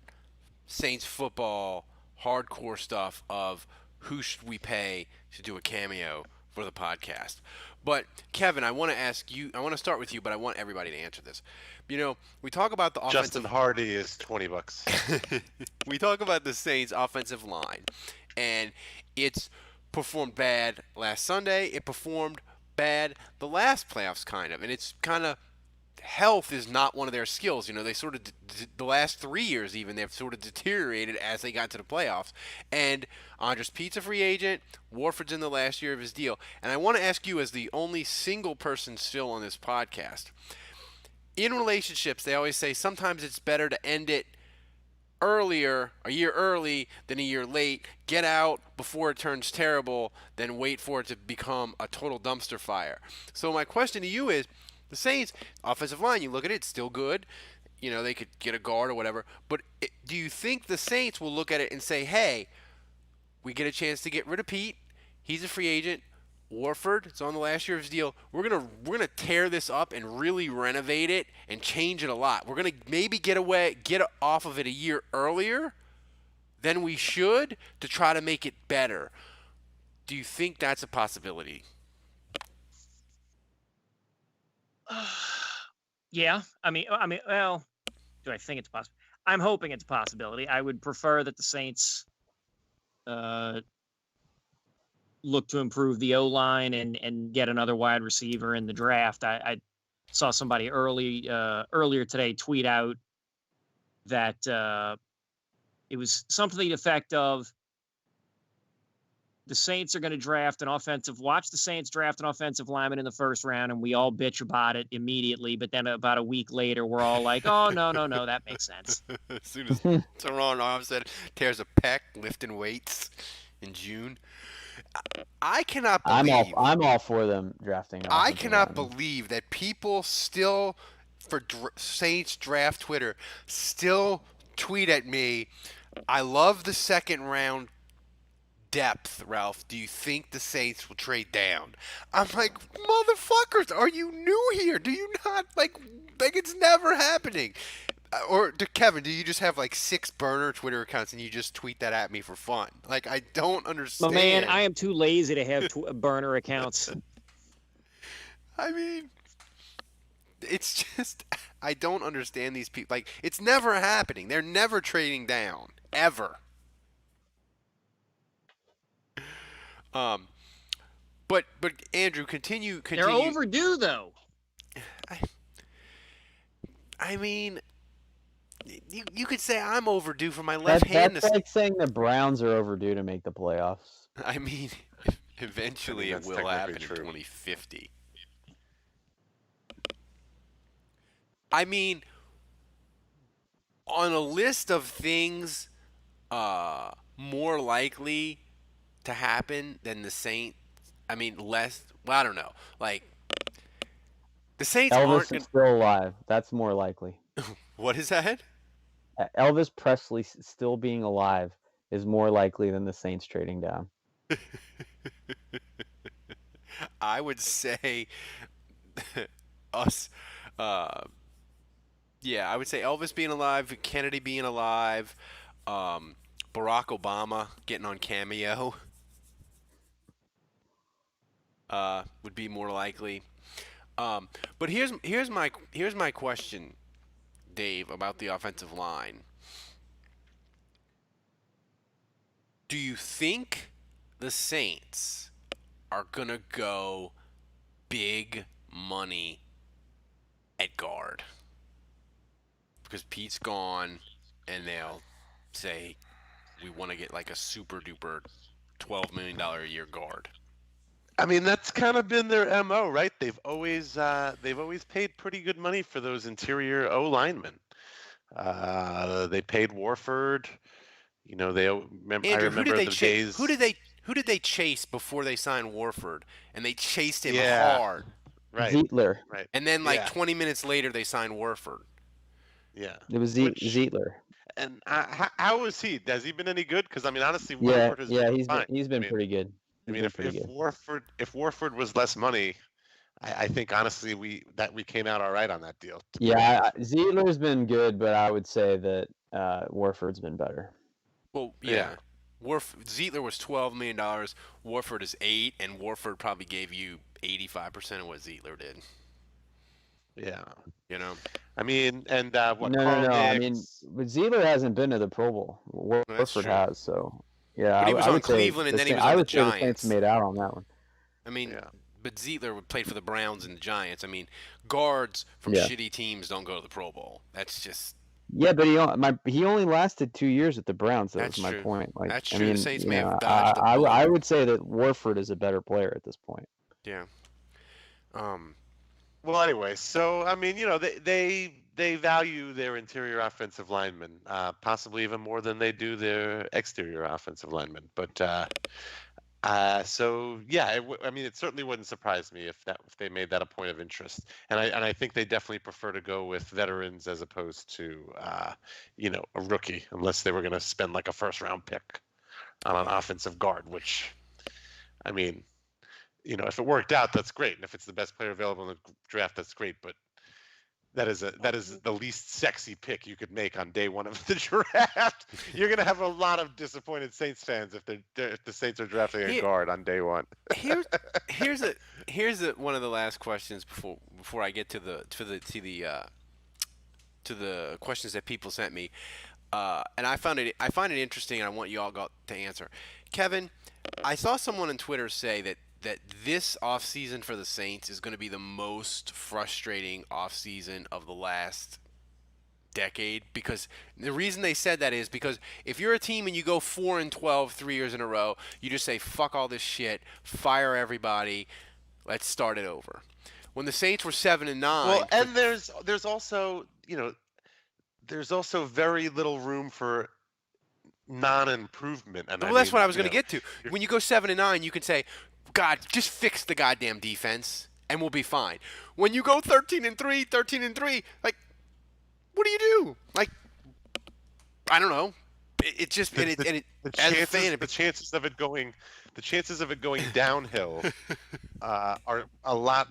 Saints football hardcore stuff of who should we pay to do a cameo for the podcast. But Kevin, I want to ask you. I want to start with you, but I want everybody to answer this. You know, we talk about the offensive. Justin Hardy is $20. We talk about the Saints' offensive line, and it's performed bad last Sunday. It performed bad the last playoffs, kind of, and it's kind of health is not one of their skills. You know, they sort of the last 3 years even they've sort of deteriorated as they got to the playoffs. And Andres Pete's a free agent. Warford's in the last year of his deal. And I want to ask you, as the only single person still on this podcast, in relationships, they always say sometimes it's better to end it earlier, a year early than a year late. Get out before it turns terrible than wait for it to become a total dumpster fire. So my question to you is, the Saints offensive line, you look at it, it's still good. You know, they could get a guard or whatever. But do you think the Saints will look at it and say, hey, we get a chance to get rid of Pete. He's a free agent. Warford, it's on the last year of his deal. We're gonna tear this up and really renovate it and change it a lot. We're gonna maybe get off of it a year earlier than we should to try to make it better. Do you think that's a possibility? Yeah. I mean, well, do I think it's possible? I'm hoping it's a possibility. I would prefer that the Saints look to improve the O-line and get another wide receiver in the draft. I saw somebody earlier today tweet out that it was something to the effect of the Saints are going to draft an offensive. Watch the Saints draft an offensive lineman in the first round, and we all bitch about it immediately. But then about a week later, we're all like, "Oh no, that makes sense." As soon as Teron Armstead tears a pec lifting weights in June, I cannot believe. I'm all for them drafting. I cannot believe that people still, for Saints draft Twitter, still tweet at me. I love the second round depth, Ralph. Do you think the Saints will trade down? I'm like, motherfuckers, are you new here? Do you not like it's never happening? Or Kevin, do you just have like 6 burner Twitter accounts and you just tweet that at me for fun? Like, I don't understand. But man, I am too lazy to have burner accounts. I mean, it's just, I don't understand these people. Like, it's never happening. They're never trading down, ever. But Andrew, continue. They're overdue, though. I mean, you could say I'm overdue for my left hand. That's like saying the Browns are overdue to make the playoffs. I mean, eventually it will happen in 2050. I mean, on a list of things more likely to happen than the Saints, I mean, less, well, I don't know. Like, the Saints Elvis is still alive. That's more likely. What is that? Elvis Presley still being alive is more likely than the Saints trading down. I would say us. Yeah, I would say Elvis being alive, Kennedy being alive, Barack Obama getting on Cameo would be more likely. But here's my question, Dave, about the offensive line. Do you think the Saints are gonna go big money at guard? Because Pete's gone, and they'll say we want to get like a super duper $12 million a year guard. I mean, that's kind of been their MO, right? They've always paid pretty good money for those interior O linemen. They paid Warford. You know, I Andrew, remember the days. Who did they chase before they signed Warford? And they chased him Yeah. hard. Right. Zietler. Right. And then like Yeah. 20 minutes later they signed Warford. Yeah. It was Which- Zietler. And how is he? Has he been any good? Because I mean, honestly, Yeah, Warford has yeah, been he's fine. been I mean, pretty good. I He's mean, been if pretty good. Warford was less money, I think honestly we came out all right on that deal. to be Yeah, honest. Zietler's been good, but I would say that Warford's been better. Well, Yeah. yeah. Zietler was $12 million. Warford is $8 million, and Warford probably gave you 85% of what Zietler did. Yeah. You know, I mean, and what? No, Carl I mean, Nicks. but Zietler hasn't been to the Pro Bowl. That's Warford true. has, so yeah. But he was I on would say Cleveland, and then he was I on the would say the Saints Giants. made out on that one. I mean, Yeah. but Zietler played for the Browns and the Giants. I mean, guards from Yeah. shitty teams don't go to the Pro Bowl. That's just Yeah, but he only lasted 2 years at the Browns. That's That's my true. point. Like, That's I true. The mean, Saints you may know, have dodged a bullet. I would say that Warford is a better player at this point. yeah. Well, anyway, so I mean, you know, they value their interior offensive linemen, possibly even more than they do their exterior offensive linemen. But so yeah, I mean, it certainly wouldn't surprise me if they made that a point of interest. And I think they definitely prefer to go with veterans as opposed to you know, a rookie, unless they were going to spend like a first round pick on an offensive guard, which, I mean, you know, if it worked out, that's great, and if it's the best player available in the draft, that's great. But that is the least sexy pick you could make on day one of the draft. You're gonna have a lot of disappointed Saints fans if the Saints are drafting a guard on day one. Here's one of the last questions before I get to the questions that people sent me, and I find it interesting, and I want you all to answer. Kevin, I saw someone on Twitter say that this offseason for the Saints is going to be the most frustrating offseason of the last decade, because the reason they said that is because if you're a team and you go 4-12 3 years in a row, you just say fuck all this shit, fire everybody, let's start it over. When the Saints were 7-9, well, and there's also, you know, there's also very little room for non-improvement. And well, that's what I was going to get to. When you go 7-9, you can say, God, just fix the goddamn defense, and we'll be fine. When you go 13-3, like, what do you do? Like, I don't know. It just the chances of it going downhill are a lot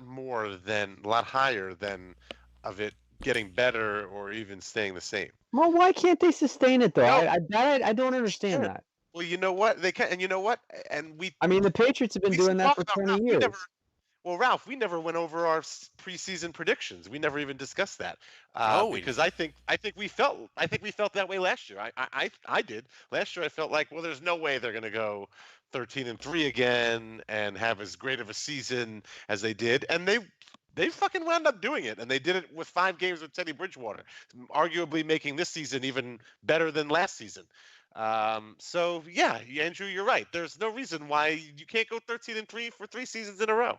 higher than of it getting better or even staying the same. Well, why can't they sustain it though? No. I don't understand Sure. that. Well, you know what? They can, and you know what? And I mean, the Patriots have been doing that for 20 years. Ralph, we never went over our preseason predictions. We never even discussed that. Because I think we felt that way last year. I did last year. I felt like, well, there's no way they're going to go 13-3 again and have as great of a season as they did, and they fucking wound up doing it, and they did it with 5 games with Teddy Bridgewater, arguably making this season even better than last season. So yeah, Andrew, you're right. There's no reason why you can't go 13-3 for 3 seasons in a row.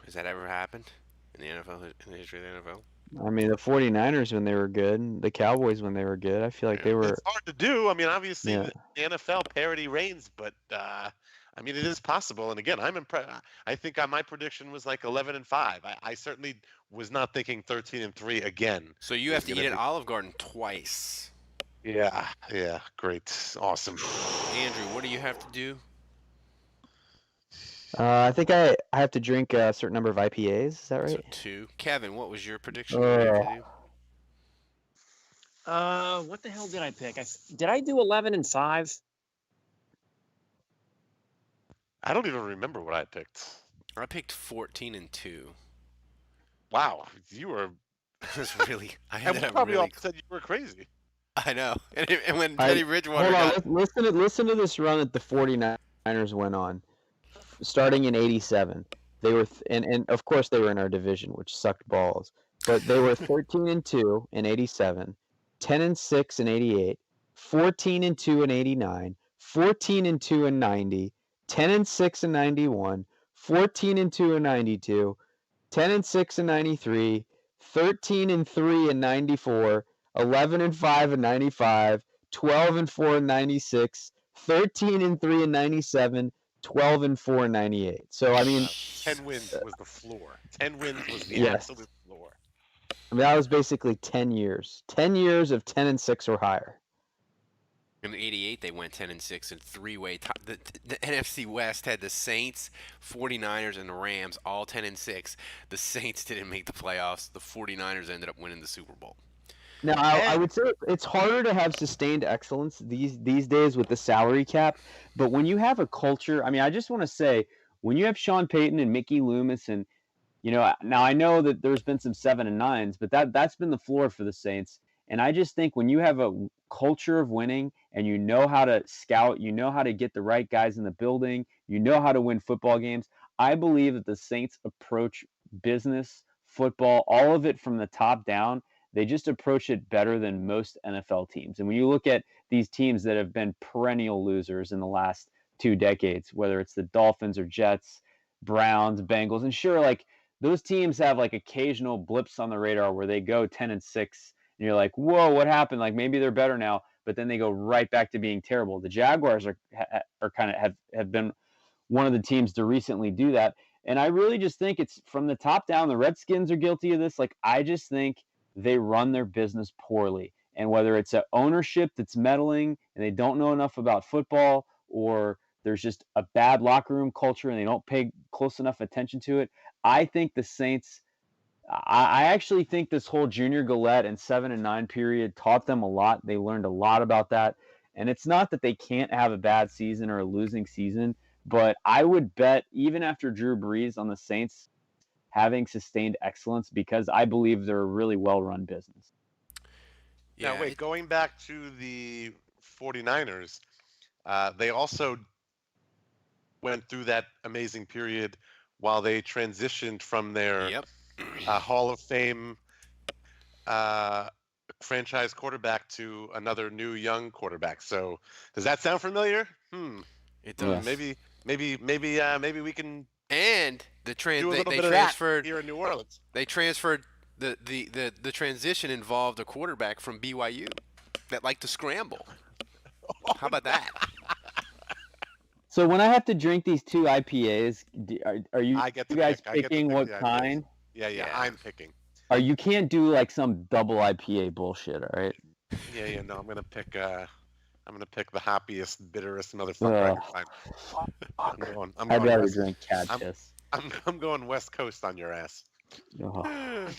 Has that ever happened in the NFL, in the history of the NFL? I mean, the 49ers when they were good, the Cowboys when they were good. I feel like they were. It's hard to do. I mean, obviously the NFL parity reigns, but I mean, it is possible. And again, I'm impressed. I think my prediction was like 11-5. I certainly was not thinking 13-3 again. So you have to eat at Olive Garden twice. Yeah, great, awesome. Andrew, what do you have to do? I think I have to drink a certain number of IPAs. Is that right? So 2. Kevin, what was your prediction? What the hell did I pick? Did I do 11-5? I don't even remember what I picked. I picked 14-2. Wow, you were. Really. And we probably all said you were crazy. I know. And when Teddy Bridgewater listen to this run that the 49ers went on. Starting in 87, they were, and of course they were in our division, which sucked balls. But they were 13-2 in 87, 10-6 in 88, 14-2 in 89, 14-2 in 90, 10-6 in 91, 14-2 in 92, 10-6 in 93, 13-3 in 94, 11-5 in 95, 12-4 in 96, 13-3 in 97, 12-4 in 98. So I mean, 10 wins was the floor. 10 wins was the Yes. absolute floor. I mean that was basically 10 years. 10 years of 10-6 or higher. In '88, they went 10-6 in three-way. The NFC West had the Saints, 49ers, and the Rams all 10-6. The Saints didn't make the playoffs. The 49ers ended up winning the Super Bowl. Now, I would say it's harder to have sustained excellence these days with the salary cap. But when you have a culture, I mean, I just want to say, when you have Sean Payton and Mickey Loomis, and now I know that there's been some 7 and 9s, but that's been the floor for the Saints. And I just think when you have a culture of winning and you know how to scout, you know how to get the right guys in the building, you know how to win football games, I believe that the Saints approach business, football, all of it from the top down. They just approach it better than most NFL teams. And when you look at these teams that have been perennial losers in the last 2 decades, whether it's the Dolphins or Jets, Browns, Bengals, and sure, like those teams have like occasional blips on the radar where they go 10-6 and you're like, whoa, what happened? Like maybe they're better now, but then they go right back to being terrible. The Jaguars are kind of have been one of the teams to recently do that. And I really just think it's from the top down. The Redskins are guilty of this. Like I just think they run their business poorly. And whether it's an ownership that's meddling and they don't know enough about football, or there's just a bad locker room culture and they don't pay close enough attention to it, I think the Saints, I actually think this whole Junior Galette and 7 and 9 period taught them a lot. They learned a lot about that. And it's not that they can't have a bad season or a losing season, but I would bet even after Drew Brees on the Saints having sustained excellence, because I believe they're a really well-run business. Yeah, Now, wait, going back to the 49ers, they also went through that amazing period while they transitioned from their Hall of Fame franchise quarterback to another new young quarterback. So does that sound familiar? It does. Maybe we can And do a they little bit transferred of that here in New Orleans. They transferred the transition involved a quarterback from BYU that liked to scramble. How about that? So when I have to drink these 2 IPAs, are you I get to guys pick. I get to picking pick what the IPAs. kind? Yeah, I'm picking. You can't do like some double IPA bullshit, all right? Yeah. No, I'm gonna pick the happiest, bitterest motherfucker I can find. I'm I'd going rather West, drink cat piss. I'm going West Coast on your ass. Ugh.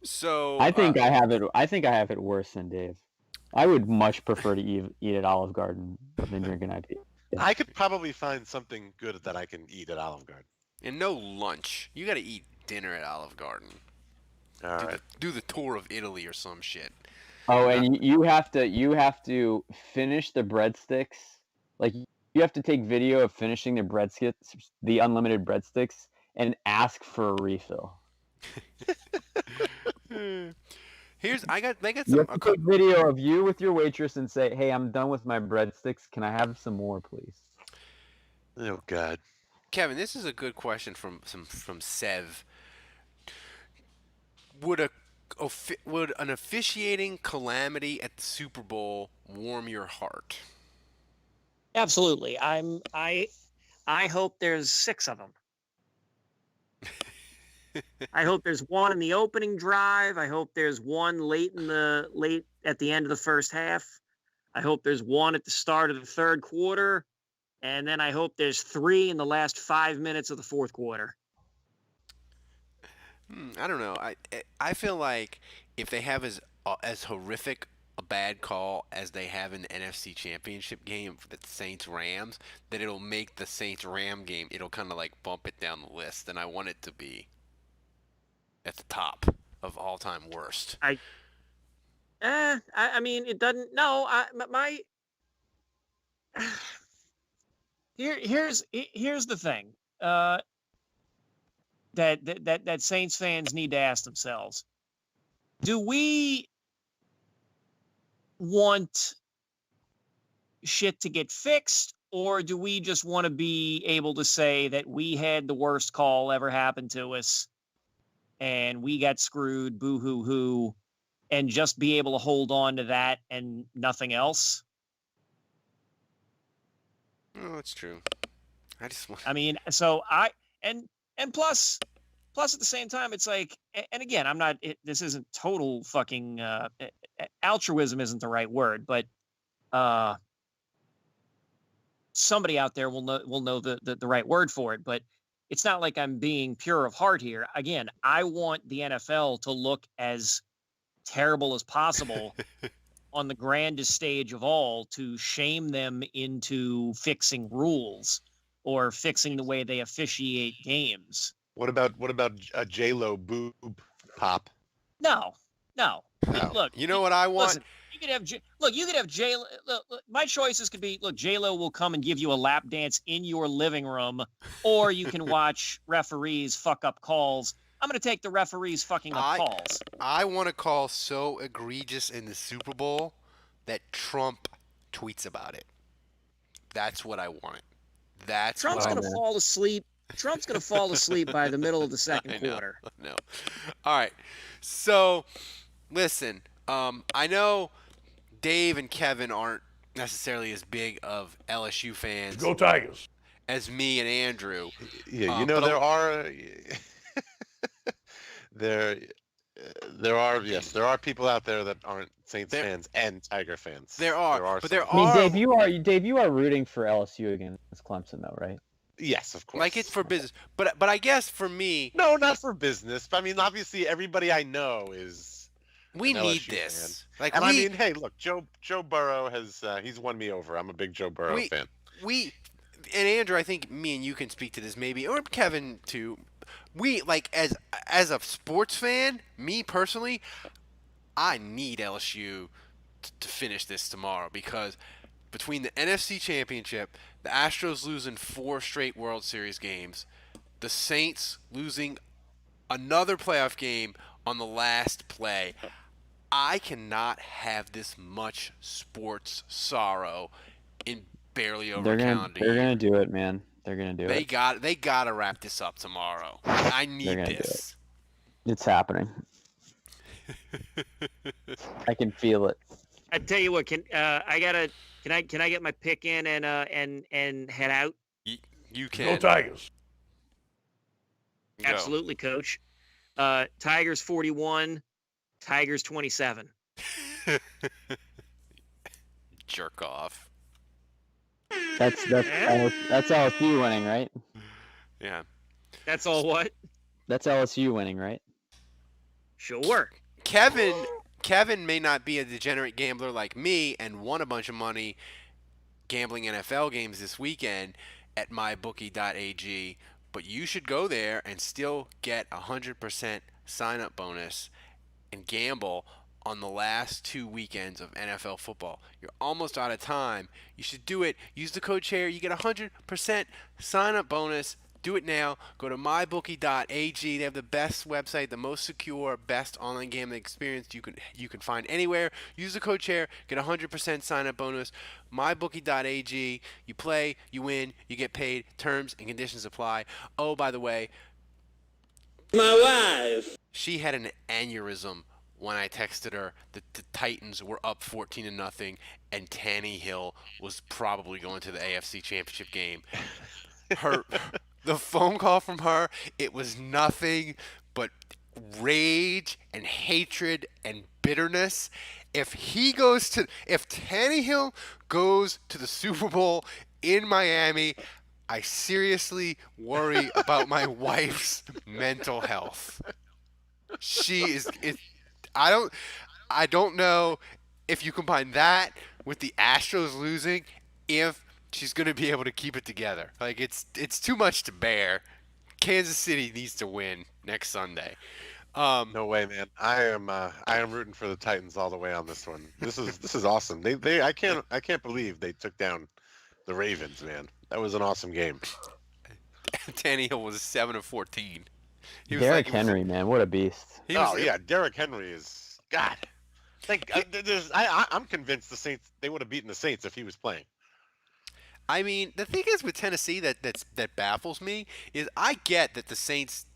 So I think I have it worse than Dave. I would much prefer to eat at Olive Garden than drink an IPA. I could probably find something good that I can eat at Olive Garden. and no lunch. You got to eat dinner at Olive Garden. All right. Do the tour of Italy or some shit. Oh, and you have to finish the breadsticks. Like you have to take video of finishing the breadsticks, the unlimited breadsticks, and ask for a refill. They got You some. have to take video of you with your waitress and say, "Hey, I'm done with my breadsticks. Can I have some more, please?" Oh God. Kevin, this is a good question from Sev. Would an officiating calamity at the Super Bowl warm your heart? Absolutely. I hope there's 6 of them. I hope there's one in the opening drive. I hope there's one late at the end of the first half. I hope there's one at the start of the third quarter. And then I hope there's 3 in the last 5 minutes of the fourth quarter. I don't know. I feel like if they have as horrific a bad call as they have in the NFC Championship game for the Saints-Rams, that it'll make the Saints-Ram game, it'll kind of like bump it down the list, and I want it to be at the top of all-time worst. I mean, it doesn't. No, here's the thing. That Saints fans need to ask themselves: do we want shit to get fixed, Or do we just want to be able to say that we had the worst call ever happen to us and we got screwed, boo hoo hoo, and just be able to hold on to that and nothing else? Oh, that's true. I just want. I mean, and plus at the same time, it's like, and again, I'm not. This isn't total fucking altruism isn't the right word, but somebody out there will know the right word for it. But it's not like I'm being pure of heart here. Again, I want the NFL to look as terrible as possible on the grandest stage of all, to shame them into fixing rules or fixing the way they officiate games. What about a J-Lo boob pop? No. No. Look, You know what I want? Listen, you could have J. Look, my choices could be, look, J-Lo will come and give you a lap dance in your living room, or you can watch referees fuck up calls. I'm going to take the referees fucking up calls. I want a call so egregious in the Super Bowl that Trump tweets about it. That's what I want. Trump's going to fall asleep. Trump's going to fall asleep by the middle of the second quarter. No. All right. So, listen. I know Dave and Kevin aren't necessarily as big of LSU fans. Go Tigers. As me and Andrew. Yeah, there are people out there that aren't Saints fans and Tiger fans. There are. I mean, Dave, you are rooting for LSU against Clemson, though, right? Yes, of course. Like, it's for business, but I guess for me, no, not for business. I mean, obviously, everybody I know is. We need this. Fan. Like, I mean, hey, look, Joe Burrow has he's won me over. I'm a big Joe Burrow fan. And Andrew, I think me and you can speak to this maybe, or Kevin too. We, like, as a sports fan, me personally, I need LSU to finish this tomorrow, because between the NFC Championship, the Astros losing 4 straight World Series games, the Saints losing another playoff game on the last play, I cannot have this much sports sorrow in barely over a calendar year. They're gonna do it, man. They're gonna do it. They gotta wrap this up tomorrow. I need this. It's happening. I can feel it. I tell you what, can I get my pick in and head out? You can. Go Tigers. Go. Absolutely, Coach. Tigers 41, Tigers 27. Jerk off. That's LSU winning, right? Yeah. That's all what? That's LSU winning, right? Sure. Kevin may not be a degenerate gambler like me and won a bunch of money gambling NFL games this weekend at mybookie.ag, but you should go there and still get 100% sign-up bonus and gamble on the last 2 weekends of NFL football. You're almost out of time. You should do it. Use the code CHAIR. You get 100% sign-up bonus. Do it now. Go to mybookie.ag. They have the best website, the most secure, best online gambling experience you can find anywhere. Use the code CHAIR. Get 100% sign-up bonus. mybookie.ag. You play, you win, you get paid. Terms and conditions apply. Oh, by the way, my wife, she had an aneurysm when I texted her that the Titans were up 14-0 and Tannehill was probably going to the AFC Championship game. The phone call from her, it was nothing but rage and hatred and bitterness. If Tannehill goes to the Super Bowl in Miami, I seriously worry about my wife's mental health. I don't know if you combine that with the Astros losing, if she's going to be able to keep it together. Like, it's too much to bear. Kansas City needs to win next Sunday. No way, man. I am rooting for the Titans all the way on this one. This is awesome. I can't believe they took down the Ravens, man. That was an awesome game. Tannehill was 7 of 14. Derrick Henry, man, what a beast. Derrick Henry is God. I'm convinced the Saints, they would have beaten the Saints if he was playing. I mean, the thing is with Tennessee that baffles me is I get that the Saints,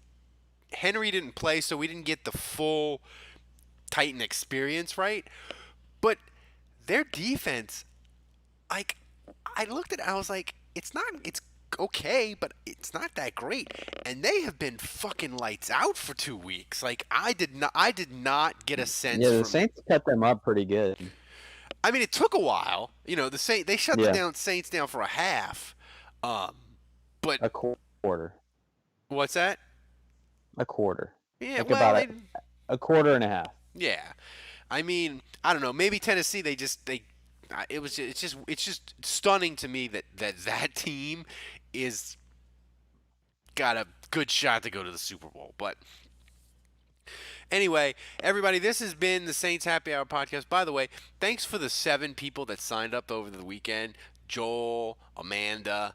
Henry didn't play, so we didn't get the full Titan experience, right? But their defense, like, I looked at it, I was like, it's okay, but it's not that great. And they have been fucking lights out for 2 weeks. Like, I did not get a sense. Yeah, the Saints cut them up pretty good. I mean, it took a while. You know, they shut the Saints down for a half. But a quarter. What's that? A quarter. Yeah, like well, about a quarter and a half. Yeah, I mean, I don't know. Maybe Tennessee. It's just stunning to me that team is got a good shot to go to the Super Bowl. But anyway, everybody, this has been the Saints Happy Hour podcast. By the way, thanks for the 7 people that signed up over the weekend. Joel, Amanda.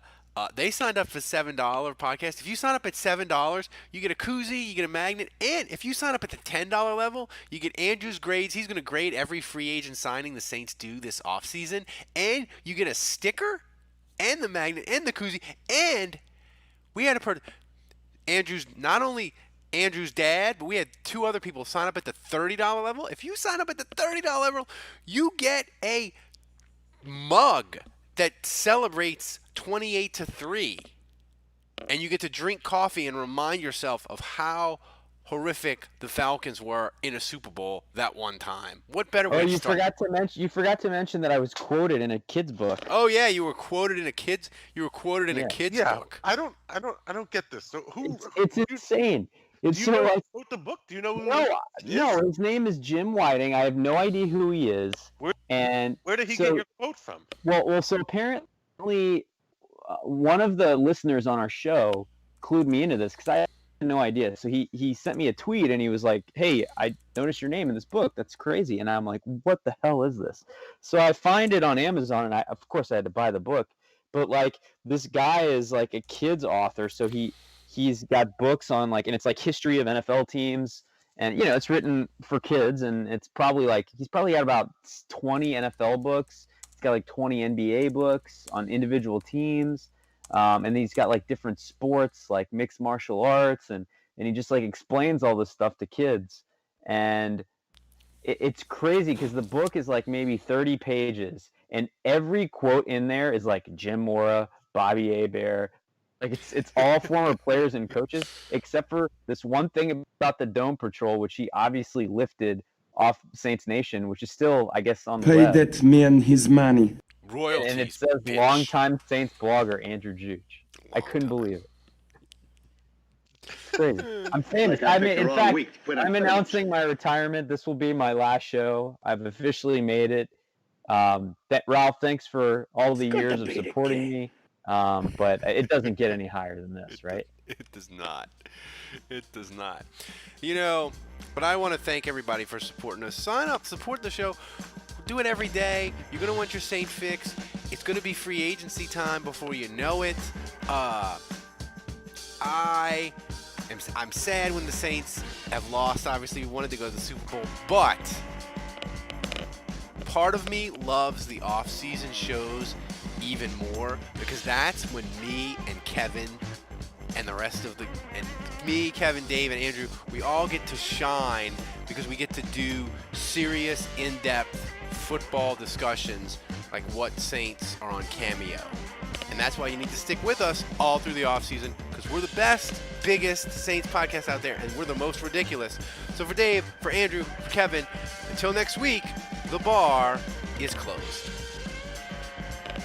They signed up for $7 podcast. If you sign up at $7, you get a koozie, you get a magnet, and if you sign up at the $10 level, you get Andrew's grades. He's going to grade every free agent signing the Saints do this offseason, and you get a sticker and the magnet and the koozie, and we had not only Andrew's dad, but we had 2 other people sign up at the $30 level. If you sign up at the $30 level, you get a mug that celebrates 28-3, and you get to drink coffee and remind yourself of how horrific the Falcons were in a Super Bowl that one time. What better way to start? You forgot to mention that I was quoted in a kid's book. Oh yeah, you were quoted in a kid's book. I don't get this. So It's insane. It's do you know like, who wrote the book? Do you know who? No. His name is Jim Whiting. I have no idea who he is. Where did he get your quote from? Well, so apparently, one of the listeners on our show clued me into this because I had no idea. So he sent me a tweet and he was like, "Hey, I noticed your name in this book. That's crazy." And I'm like, "What the hell is this?" So I find it on Amazon, and of course I had to buy the book. But like, this guy is like a kid's author, so he's got books on like, and it's like history of NFL teams, and it's written for kids, and it's probably like he's probably got about 20 NFL books. He's got like 20 NBA books on individual teams, and he's got like different sports like mixed martial arts, and he just like explains all this stuff to kids, and it's crazy because the book is like maybe 30 pages, and every quote in there is like Jim Mora, Bobby Hebert. Like it's all former players and coaches, except for this one thing about the Dome Patrol, which he obviously lifted off Saints Nation, which is still, I guess, on the Pay web. that man his money. Royalties. And it says bitch. longtime Saints blogger Andrew Juge. I couldn't believe it. Crazy. I'm famous. I mean, in fact, I'm announcing my retirement. This will be my last show. I've officially made it. Ralph, thanks for all the years of supporting me. But it doesn't get any higher than this, right? It does not. It does not. But I want to thank everybody for supporting us. Sign up, support the show. Do it every day. You're going to want your Saint fix. It's going to be free agency time before you know it. I'm sad when the Saints have lost. Obviously, we wanted to go to the Super Bowl, but part of me loves the off-season shows even more because that's when me and Kevin and the rest of me, Kevin, Dave, and Andrew, we all get to shine because we get to do serious, in-depth football discussions like what Saints are on Cameo. And that's why you need to stick with us all through the offseason because we're the best, biggest Saints podcast out there, and we're the most ridiculous. So for Dave, for Andrew, for Kevin, until next week, the bar is closed.